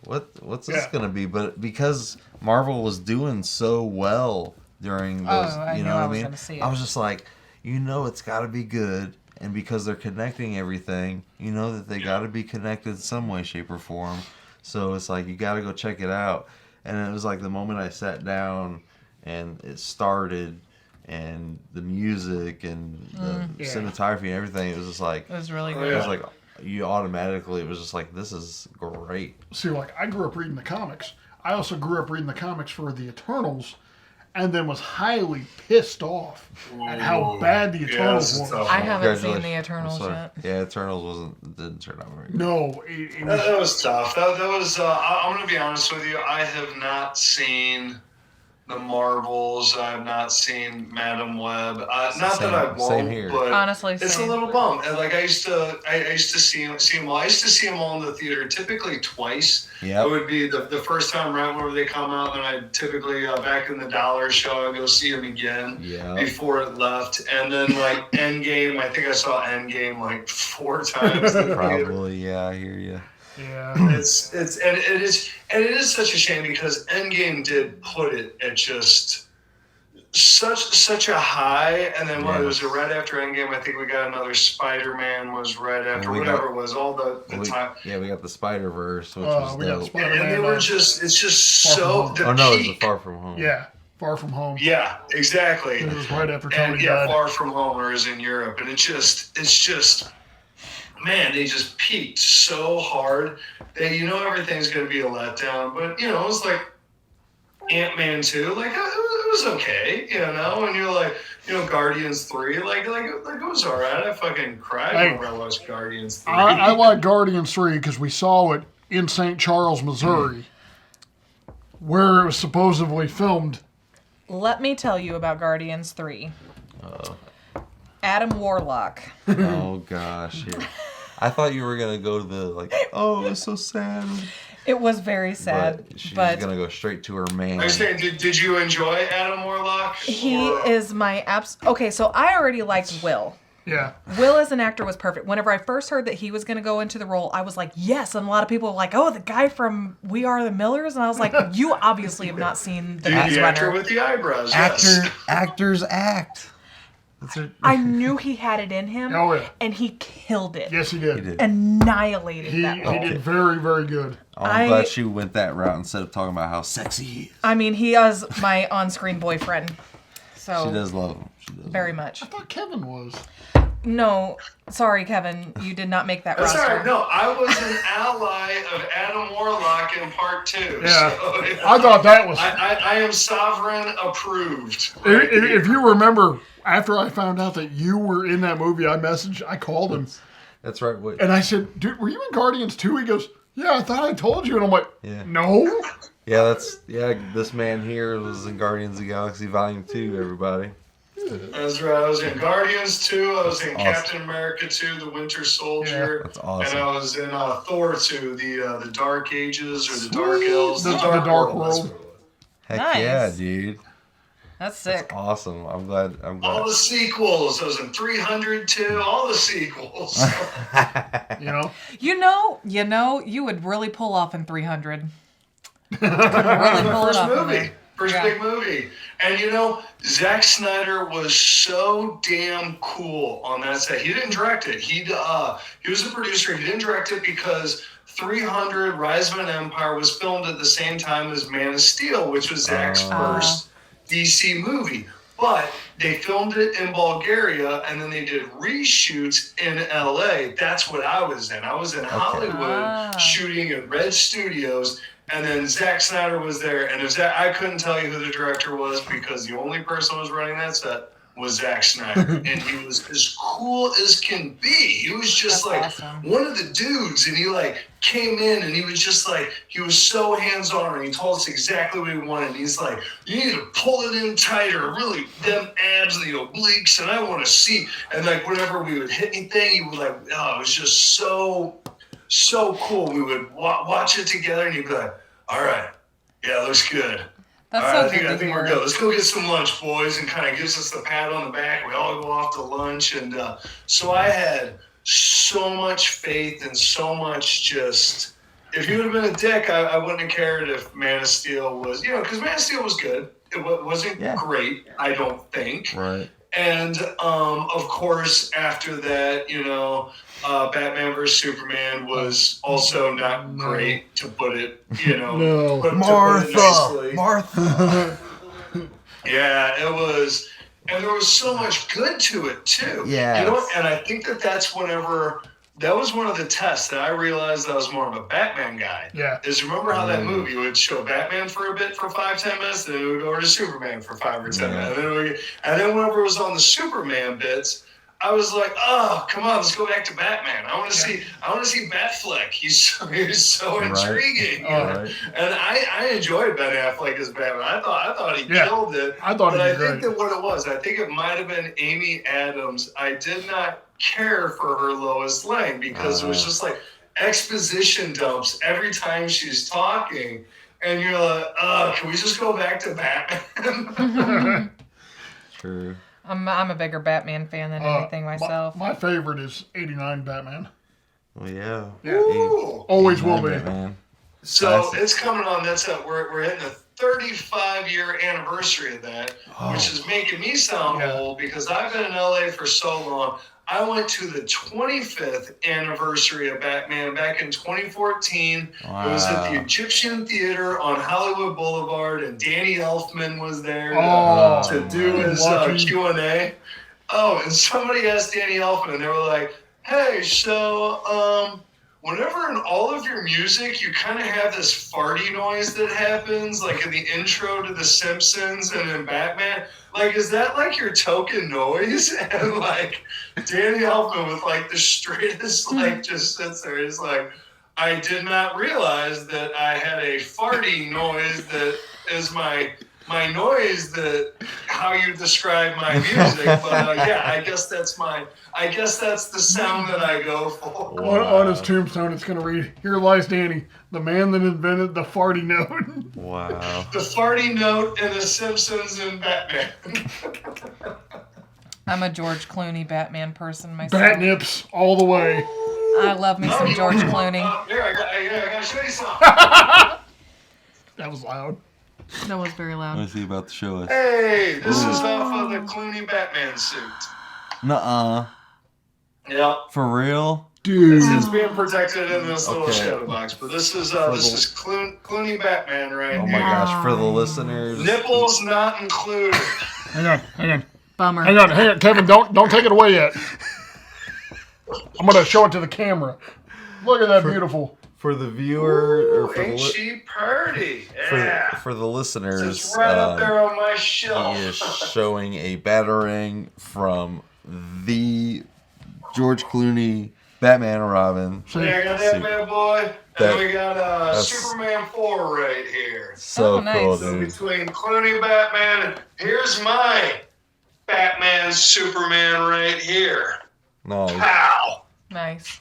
what's this gonna be? But because Marvel was doing so well during those, you know what I mean? I was just like, it's got to be good, and because they're connecting everything, that they got to be connected in some way, shape, or form. So it's like you got to go check it out. And it was like the moment I sat down and it started. And the music and the cinematography and everything, it was just like... It was really good. It was like, it was just like, this is great. See, like, I grew up reading the comics. I also grew up reading the comics for the Eternals, and then was highly pissed off at how bad the Eternals was. I haven't seen the Eternals yet. Yeah, Eternals didn't turn out very good. No. That was tough. That was... I'm going to be honest with you. I have not seen... the Marvels. I've not seen Madam Web. Not that I won't, but honestly, it's a little bum. And like I used to see them all. I used to see them all in the theater, typically twice. Yeah. It would be the first time right whenever they come out, and I typically back in the dollar show, I'd go see them again before it left. And then like Endgame, I think I saw Endgame like 4 times. Probably, I hear you. Yeah, it is such a shame, because Endgame did put it at just such a high, and then what was it right after Endgame? I think we got another Spider-Man was right after, it was all the time. Yeah, we got the Spider-Verse, which was dope. And they were just, it's just so the it peak. was Far From Home. Yeah, Far From Home. Yeah, exactly. It was right after Tony died. Far From Home is in Europe, and it's just. Man, they just peaked so hard that everything's going to be a letdown. But it was like Ant-Man 2, like it was okay, And you're like, Guardians 3, like it was all right. I fucking cried whenever I watched Guardians 3. I like Guardians 3 because we saw it in St. Charles, Missouri, where it was supposedly filmed. Let me tell you about Guardians 3. Adam Warlock. Oh gosh, I thought you were gonna go to the it was so sad. It was very sad, she's but gonna go straight to her man. I was saying, did you enjoy Adam Warlock? He is my Okay, so I already liked Will. Yeah. Will as an actor was perfect. Whenever I first heard that he was going to go into the role, I was like, yes. And a lot of people were like, oh, the guy from We Are the Millers. And I was like, you obviously have not seen the Maze actor Runner. with the eyebrows. Actors act. I knew he had it in him. Oh, yeah. And he killed it. Yes, he did. He did. Annihilated He that role. did very, very good. I'm glad she went that route instead of talking about how sexy he is. I mean, he is my on-screen boyfriend. So She does love him. She does very much. I thought Kevin was. No, sorry, Kevin. You did not make that That's roster. all right. No, I was an ally of Adam Warlock in part 2. Yeah. So, yeah. I thought that was. I am sovereign approved. If you remember, after I found out that you were in that movie, I called him. That's right. Wait. And I said, dude, were you in Guardians 2? He goes, yeah, I thought I told you. And I'm like, Yeah. no. Yeah, this man here was in Guardians of the Galaxy Volume 2, everybody. That's right. I was in Guardians 2. I was in Captain America 2, The Winter Soldier. That's awesome. And I was in Thor 2, the Dark Ages or the Dark Elves. The Dark World. Heck Nice. yeah, dude. That's sick. Awesome. I'm glad. All the sequels. I was in 300 too. All the sequels. You know? You know, you would really pull off in 300. Really pull it First off in movie. there. First Yeah. big movie. And Zack Snyder was so damn cool on that set. He didn't direct it. He was a producer. He didn't direct it because 300 Rise of an Empire was filmed at the same time as Man of Steel, which was Zack's first DC movie. But they filmed it in Bulgaria, and then they did reshoots in LA. That's what I was in. I was in Hollywood shooting at Red Studios, and then Zack Snyder was there. And I couldn't tell you who the director was because the only person who was running that set was Zack Snyder. And he was as cool as can be. He was just awesome. one of the dudes, and he came in and he was just he was so hands-on, and he told us exactly what he wanted. And he's like, you need to pull it in tighter, really, them abs and the obliques, and I want to see. And whenever we would hit anything, he would it was just so cool. We would watch it together, and he'd be like, all right, yeah, looks good. That's All so right, good I to think we're hear. good. Let's go get some lunch, boys, and kind of gives us the pat on the back. We all go off to lunch, and so I had so much faith and so much just. If he would have been a dick, I wouldn't have cared if Man of Steel was, because Man of Steel was good. It wasn't great, I don't think. Right. And of course, after that, Batman vs Superman was also not great, to put it, No. to put it nicely. Martha. Yeah, it was, and there was so much good to it too. Yeah. And I think that was one of the tests that I realized I was more of a Batman guy. Yeah. Is remember how that movie would show Batman for a bit for 5-10 minutes, then it would go over to Superman for 5 or 10 minutes, and then whenever it was on the Superman bits, I was like, oh, come on, let's go back to Batman. I want to see Batfleck. He's so intriguing. Right. And I enjoyed Ben Affleck as Batman. I thought he killed it. I thought he but did I think great. that what it was, I think it might have been Amy Adams. I did not care for her Lois Lane because it was just exposition dumps every time she's talking. And you're like, can we just go back to Batman? True. I'm a bigger Batman fan than anything myself. My favorite is 89 Batman. Well, yeah. Ooh. Always will be. Man. So Classic. it's coming on. We're hitting the 35-year anniversary of that, which is making me sound old because I've been in LA for so long. I went to the 25th anniversary of Batman back in 2014. Wow. It was at the Egyptian Theater on Hollywood Boulevard, and Danny Elfman was there to do his Q&A. Oh, and somebody asked Danny Elfman, and they were like, hey, so whenever in all of your music you kind of have this farty noise that happens, like in the intro to The Simpsons and in Batman, is that your token noise? And Danny Elfman with the straightest, just sits there. He's like, I did not realize that I had a farty noise that is my noise, that how you describe my music. But I guess that's the sound that I go for. On his tombstone, it's going to read, here lies Danny, the man that invented the farty note. Wow. The farty note in The Simpsons and Batman. I'm a George Clooney Batman person myself. Bat nips all the way. I love me some George Clooney. Here, I got to show you something. That was loud. That was very What loud. is he about to show us? Hey, this is off of the Clooney Batman suit. Nuh-uh. Yeah. For real? Dude. It's being protected in this little Okay. shadow box, but this is Clooney Batman right Oh here. my gosh, for the listeners. Nipples not included. Hang on. Bummer. Hang on, Kevin, don't take it away yet. I'm gonna show it to the camera. Look at that beautiful. For the viewer, or for Ain't she pretty? Yeah. for the listeners, It's right up there on my shelf. he is showing a batarang from the George Clooney Batman and Robin. See? Yeah, I got that See. bad boy. That- And we got that's- Superman 4 right here. So Oh, nice. cool, So dude. between Clooney Batman, here's my Batman Superman right here. Nice. Pow! Nice.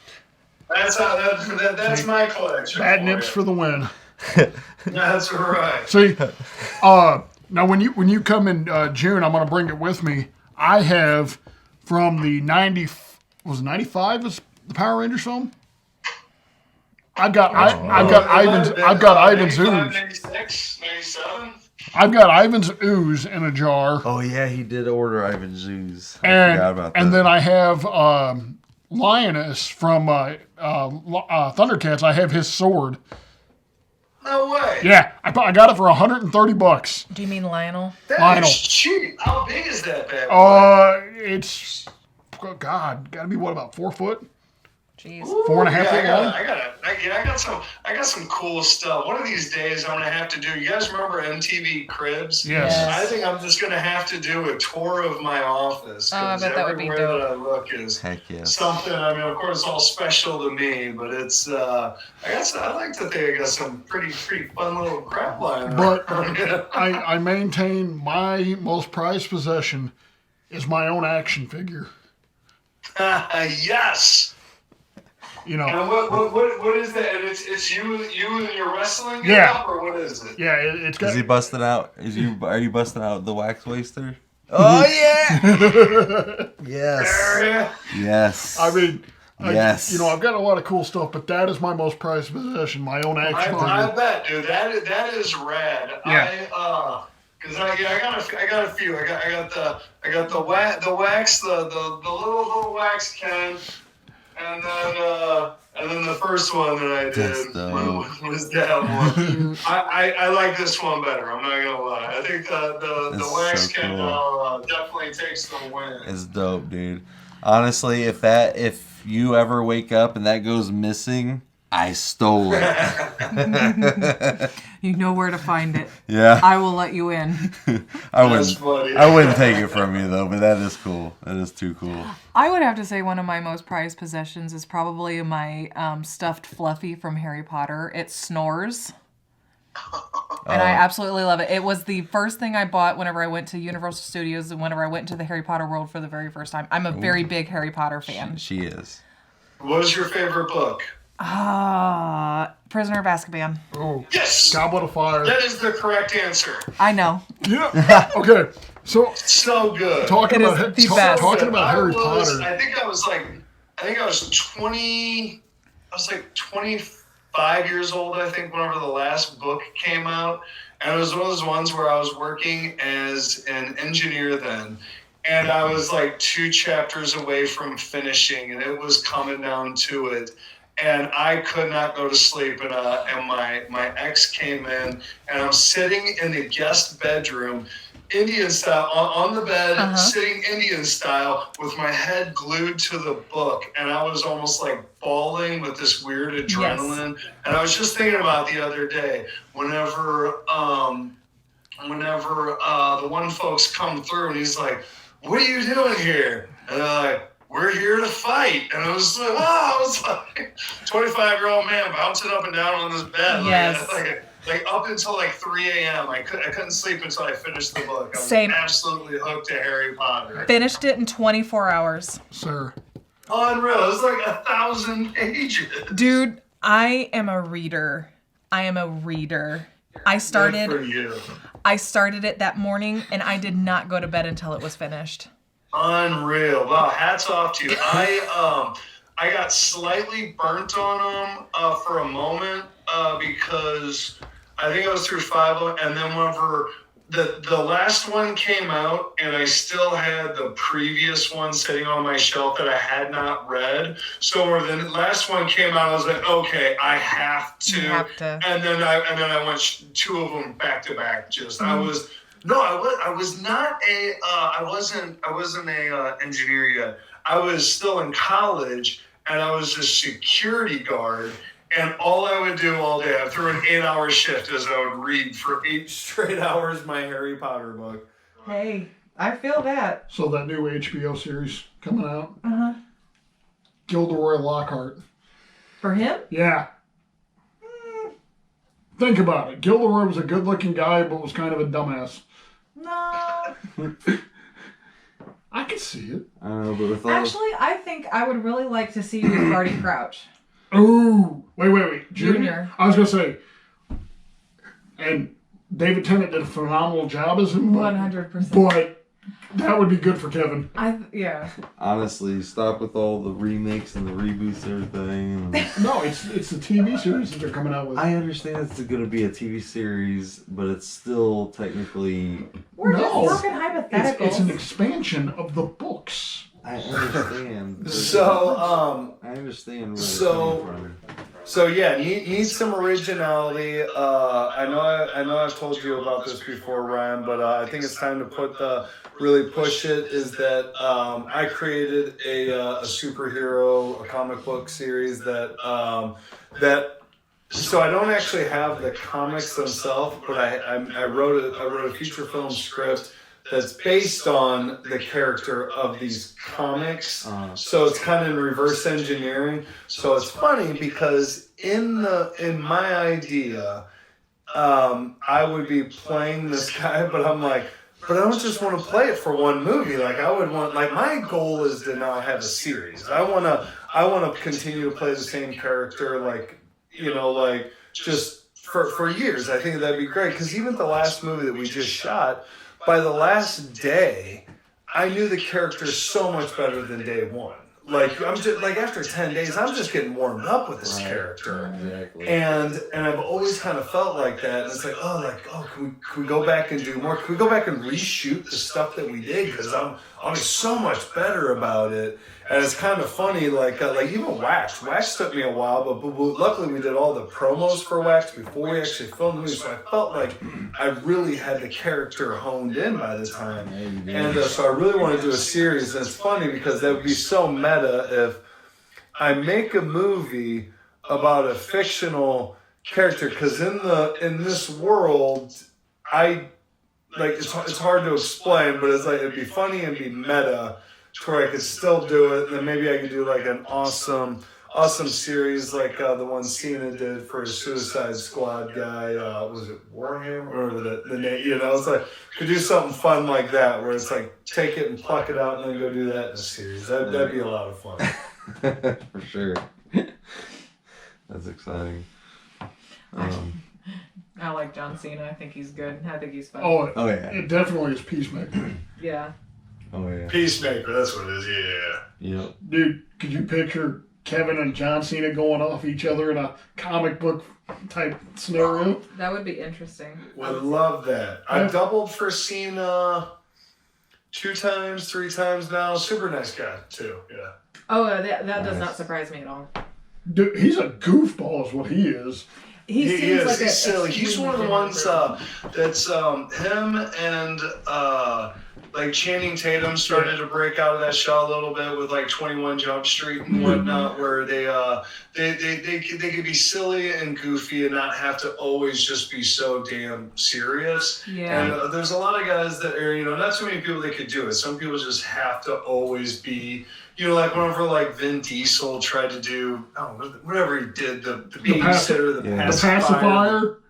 That's my collection. Bad nips for the win. That's right. See, now when you come in June, I'm gonna bring it with me. I have from the 95 is the Power Rangers film. I've got Ivan's ooze. 96, 97. I've got Ivan's ooze in a jar, Oh yeah, he did order Ivan Zoo's. I and forgot about that. and then I have Lioness from Thundercats. I have his sword. No way. Yeah, I got it for $130. Do you mean Lionel? That Lionel. is cheap. How big is that bad boy? It's gotta be what, about 4 foot? Jeez. 4.5 foot long? I got some cool stuff. One of these days I'm gonna have to do. You guys remember MTV Cribs? Yes. Yes. I think I'm just gonna have to do a tour of my office. Oh, I 'cause bet that would be everywhere dope. that I look is Heck yes. something. I mean, of course, all special to me, but it's. I like to think I got some pretty fun little crap lying But around. I maintain my most prized possession is my own action figure. Yes. You know, And what is that? And it's you and your wrestling Yeah. getup, or what is it? yeah, it's got. Is he busting out? Are you busting out the wax waster? Oh yeah! Yes. Area. Yes. I mean, Yes. I've got a lot of cool stuff, but that is my most prized possession, my own action I figure. bet, dude. That is rad. Yeah. Cause I got a few. I got the wax, the little wax can, and then the first one that I That's did dope. was that one. I like this one better. I'm not gonna lie. I think the That's wax so can cool. definitely takes the win. It's dope, dude. Honestly, if you ever wake up and that goes missing, I stole it. You know where to find it. Yeah. I will let you in. That's funny. I wouldn't take it from you though, but that is cool. That is too cool. I would have to say one of my most prized possessions is probably my stuffed Fluffy from Harry Potter. It snores. And I absolutely love it. It was the first thing I bought whenever I went to Universal Studios and whenever I went into the Harry Potter world for the very first time. I'm a very big Harry Potter fan. She is. What is your favorite book? Prisoner of Azkaban. Oh, Yes. Goblet of Fire. That is the correct answer. I know. Yeah. Okay. So So good. talking It is about the best. talking about Harry I Potter. think I was 25 years old, I think, whenever the last book came out. And it was one of those ones where I was working as an engineer then. And I was like 2 chapters away from finishing, and it was coming down to it. And I could not go to sleep. And my ex came in, and I'm sitting in the guest bedroom, Indian style, on the bed, sitting Indian style, with my head glued to the book. And I was almost like bawling with this weird adrenaline. Yes. And I was just thinking about the other day, whenever the one folks come through, and he's like, "What are you doing here?" And they're like, "We're here to fight." And I was like, wow, I was like 25-year-old man bouncing up and down on this bed. Yes. Like up until like 3 a.m. I couldn't sleep until I finished the book. I was Same. absolutely hooked to Harry Potter. Finished it in 24 hours. Sir. Unreal. It was like 1,000 pages. Dude, I am a reader. I started Good for you. I started it that morning and I did not go to bed until it was finished. Unreal. Wow, hats off to you. I got slightly burnt on them for a moment because I think I was through 5 of them, and then whenever the last one came out, and I still had the previous one sitting on my shelf that I had not read. So when the last one came out, I was like, okay, I have to. You have to. And then I went 2 of them back to back. Just I was not a I wasn't a engineer yet. I was still in college, and I was a security guard. And all I would do all day, through an 8-hour shift, is I would read for 8 straight hours my Harry Potter book. Hey, I feel that. So that new HBO series coming out. Uh-huh. Gilderoy Lockhart. For him? Yeah. Think about it. Gilderoy was a good-looking guy, but was kind of a dumbass. No. I could see it. I don't know, but with all Actually, I think I would really like to see you with Barty Crouch. Oh, wait. Junior. I was going to say, and David Tennant did a phenomenal job as him. 100%. But that would be good for Kevin. Yeah. honestly, stop with all the remakes and the reboots and everything. No, it's the TV series that they're coming out with. I understand it's going to be a TV series, but it's still technically... We're just No. talking hypotheticals. It's an expansion of the books. I understand. So, I understand where so- they're coming from. So yeah, need some originality. I know I've told you about this before, Ryan, but I think it's time to really push it. Is that I created a superhero, a comic book series that so I don't actually have the comics themselves, but I wrote a feature film script that's based on the character of these comics. So it's kind of in reverse engineering. So it's funny because in my idea, I would be playing this guy, but I'm like, but I don't just want to play it for one movie. Like I would want, like my goal is to now have a series. I want to continue to play the same character, like, you know, like just for years. I think that'd be great. Because even the last movie that we just shot, by the last day, I knew the character so much better than day one. Like I'm just like after 10 days, I'm just getting warmed up with this character. Exactly. And I've always kind of felt like that. And it's like, can we go back and do more? Can we go back and reshoot the stuff that we did? Because I'm so much better about it. And it's kind of funny, like even Wax. Wax took me a while, but luckily we did all the promos for Wax before we actually filmed the movie. So I felt like I really had the character honed in by the time. And so I really want to do a series. And it's funny because that would be so meta if I make a movie about a fictional character. Because in this world, it's hard to explain, but it's like it'd be funny and be meta. To where I could still do it, and then maybe I could do like an awesome series like the one Cena did for his Suicide Squad guy. Was it Warhammer or the name? You know, it's like could do something fun like that where it's like take it and pluck it out and then go do that in a series. That'd be a lot of fun. For sure. That's exciting. I like John Cena. I think he's good. I think he's fun. Oh yeah. It definitely is Peacemaker. Yeah. Oh yeah. Peacemaker, that's what it is. Yeah. Yep. Dude, could you picture Kevin and John Cena going off each other in a comic book type scenario? That would be interesting. Would love that. I've doubled for Cena 2 times, 3 times now. Super nice guy too. Yeah. Oh, that does not surprise me at all. Dude, he's a goofball is what he is. He seems like he's silly. He's one of the ones that's him and like Channing Tatum started to break out of that shell a little bit with like 21 Jump Street and whatnot, where they could be silly and goofy and not have to always just be so damn serious. Yeah. And there's a lot of guys that are, not too many people that could do it. Some people just have to always be, like whenever like Vin Diesel tried to do, whatever he did, the babysitter, the pacifier.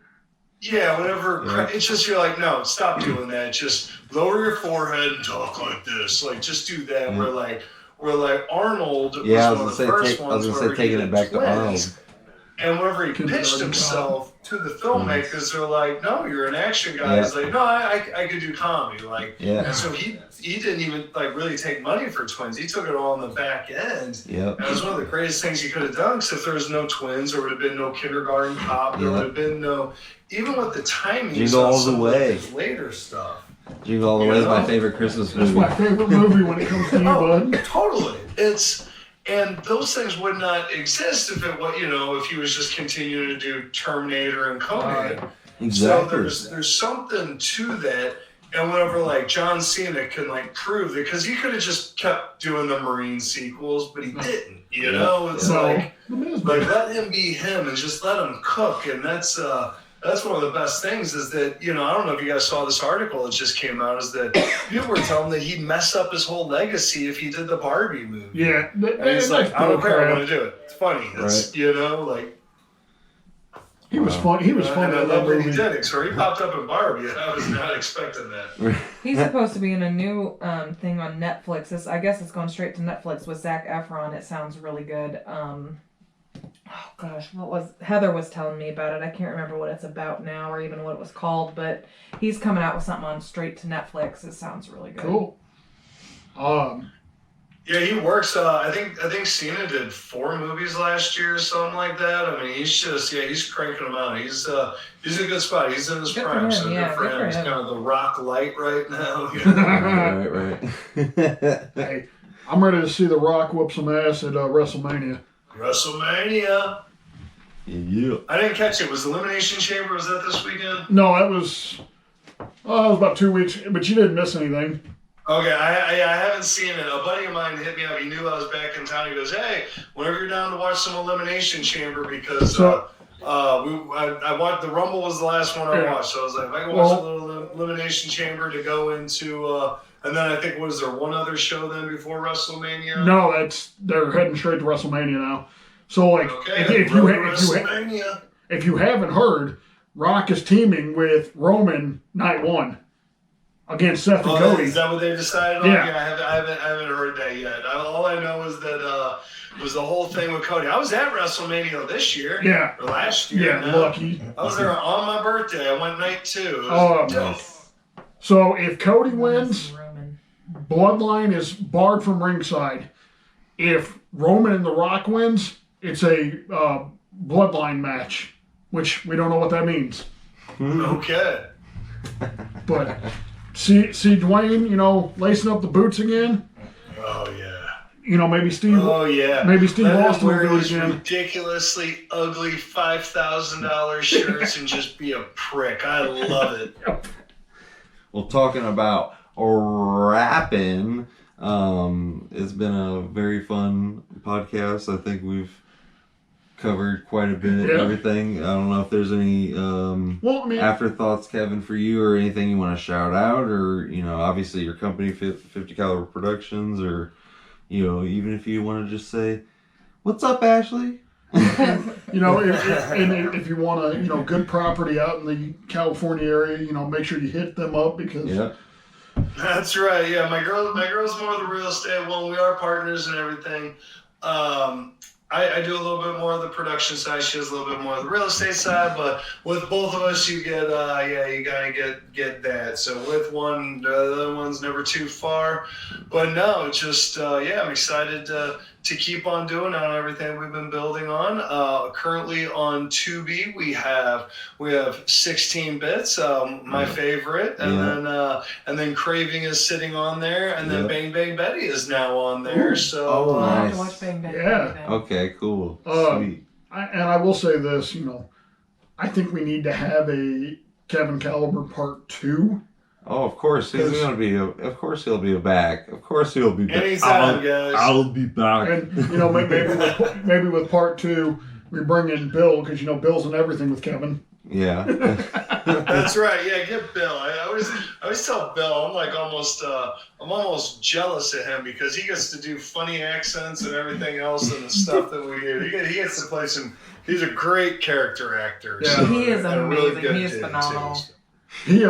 Yeah, whatever. Yeah. It's just you're like, no, stop doing that. Just lower your forehead and talk like this. Like, just do that. Yeah. Where like Arnold. Yeah, I was gonna say taking it back to Arnold. And whenever he pitched himself to the filmmakers, they're like, "No, you're an action guy." He's like, "No, I could do comedy." Like, and so he didn't even like really take money for Twins. He took it all on the back end. And it was one of the greatest things he could have done. Because if there was no Twins, there would have been no Kindergarten Cop. There would have been no, even with the timing. Jingle All the Way. Later stuff. Jingle All the Way is my favorite Christmas movie. It's my favorite movie when it comes to you, bud. Totally. And those things would not exist if it was, if he was just continuing to do Terminator and Conan. Exactly. So there's something to that. And whenever like John Cena can like prove that, because he could have just kept doing the Marine sequels, but he didn't. It's like let him be him and just let him cook. And that's one of the best things is that, I don't know if you guys saw this article that just came out, is that people were telling him that he'd mess up his whole legacy if he did the Barbie movie. Yeah. And he's like, I don't care, I want to do it. It's funny. It's, He was fun. He was fun. And I love that he did it. So he popped up in Barbie. I was not expecting that. He's supposed to be in a new thing on Netflix. I guess it's going straight to Netflix with Zac Efron. It sounds really good. Oh gosh, Heather was telling me about it. I can't remember what it's about now or even what it was called, but he's coming out with something on straight to Netflix. It sounds really good. Cool. Yeah, he works. I think Cena did 4 movies last year or something like that. I mean, he's just he's cranking them out. He's in a good spot. He's in his prime, so good for him. He's kind of the Rock light right now. Right. Hey, I'm ready to see The Rock whoop some ass at WrestleMania. WrestleMania. Yeah. I didn't catch it. Was Elimination Chamber, was that this weekend? No, it was about 2 weeks, but you didn't miss anything. Okay, I haven't seen it. A buddy of mine hit me up. He knew I was back in town. He goes, "Hey, whenever you're down to watch some Elimination Chamber, because I watched the Rumble was the last one I watched. So I was like, if I can watch a little Elimination Chamber to go into, and then I think was there one other show then before WrestleMania? No, they're heading straight to WrestleMania now. So like, if you haven't heard, Rock is teaming with Roman night 1. Against Seth and Cody. Is that what they decided on? Yeah. I haven't heard that yet. All I know is that was the whole thing with Cody. I was at WrestleMania this year. Yeah. Or last year. Yeah, lucky. I was there on my birthday. I went night 2. So if Cody wins, Bloodline is barred from ringside. If Roman and The Rock wins, it's a Bloodline match, which we don't know what that means. Okay. But see Dwayne, lacing up the boots again. Oh yeah. Maybe Steve. Oh yeah. Maybe Steve Austin will do it again. Ridiculously ugly $5,000 shirts and just be a prick. I love it. Well, talking about rapping, it's been a very fun podcast. I think we've covered quite a bit of everything. I don't know if there's any afterthoughts, Kevin, for you, or anything you want to shout out, or obviously your company 50 Caliber Productions, or even if you want to just say, "What's up, Ashley?" if you want a good property out in the California area, make sure you hit them up because that's right. Yeah, my girl's more of the real estate one. We are partners and everything. I do a little bit more of the production side. She does a little bit more of the real estate side. But with both of us, you get you gotta get that. So with one, the other one's never too far. But no, just I'm excited to keep on doing on everything we've been building on. Currently on Tubi, we have 16 bits, my favorite, and then Craving is sitting on there, and then Bang Bang Betty is now on there. So I have to watch Bang Bang Betty. Okay, cool. Sweet. I will say this, I think we need to have a Kevin Caliber Part 2. Oh, of course he's gonna be. Of course he'll be back. Of course he'll be back. Anytime, guys. I'll be back. And maybe with Part 2 we bring in Bill because Bill's in everything with Kevin. Yeah. That's right. Yeah, get Bill. I always tell Bill I'm almost jealous of him because he gets to do funny accents and everything else and the stuff that we do. He gets to play some. He's a great character actor. Yeah, so, he is amazing. Really he is phenomenal. Too. He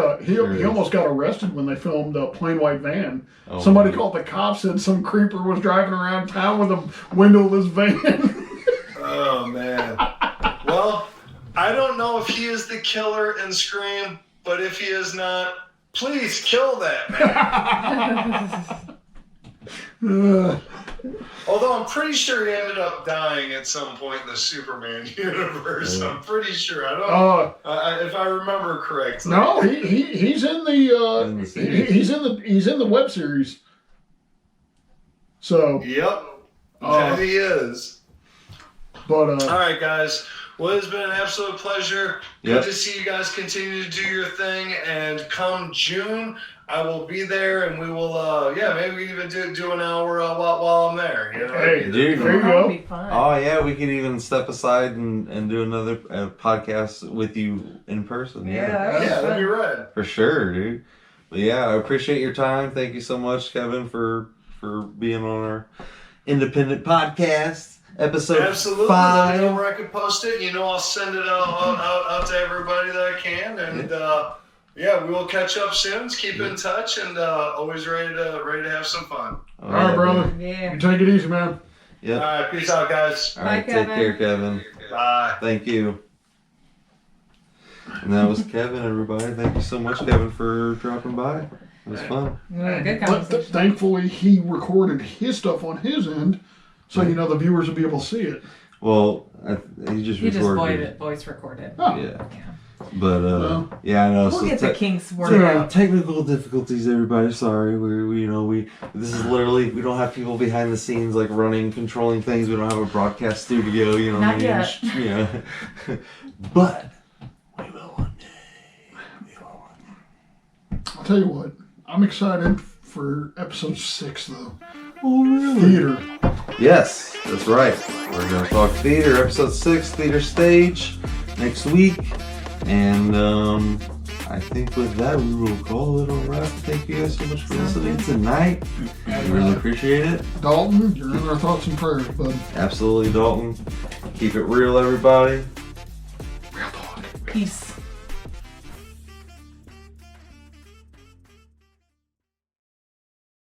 almost got arrested when they filmed Plain White Van. Somebody called the cops and some creeper was driving around town with a window of his van. Oh man. I don't know if he is the killer in Scream, but if he is not, please kill that man. Although I'm pretty sure he ended up dying at some point in the Superman universe. I'm pretty sure. I don't. If I remember correctly. No, he's in the he's in the web series. So. Yep. That he is. But all right, guys. Well, it's been an absolute pleasure. Good to see you guys continue to do your thing. And come June, I will be there, and we will. Maybe we can even do an hour while I'm there. You know? Hey, dude, there you That'll go. be fun. Oh yeah, we can even step aside and do another podcast with you in person. That'd be rad. For sure, dude. But yeah, I appreciate your time. Thank you so much, Kevin, for being on our independent podcast. Episode Absolutely. 5. Let me know where I can post it. You know, I'll send it out to everybody that I can. And we will catch up soon. Keep in touch, and always ready to have some fun. All right, brother. Yeah. You take it easy, man. Yep. All right, peace out, guys. All right, Bye, take Kevin. care, Kevin. Bye. Thank you. And that was Kevin, everybody. Thank you so much, Kevin, for dropping by. It was fun. Good But conversation. thankfully, he recorded his stuff on his end, so the viewers will be able to see it. Well, he just recorded. voice recorded. Oh. Yeah. But I know. We'll get the kinks worked out. Technical difficulties, everybody. Sorry, we this is literally, we don't have people behind the scenes like running, controlling things. We don't have a broadcast studio. You know, Not yet. But we will one day. I'll tell you what, I'm excited for episode 6, though. Oh really? Theater. Yes, that's right. We're gonna talk theater, episode 6, theater stage, next week. And I think with that, we will call it a wrap. Thank you guys so much for listening tonight. I really appreciate it. Dalton, you're in our thoughts and prayers, bud. Absolutely, Dalton. Keep it real, everybody. Real talk. Peace.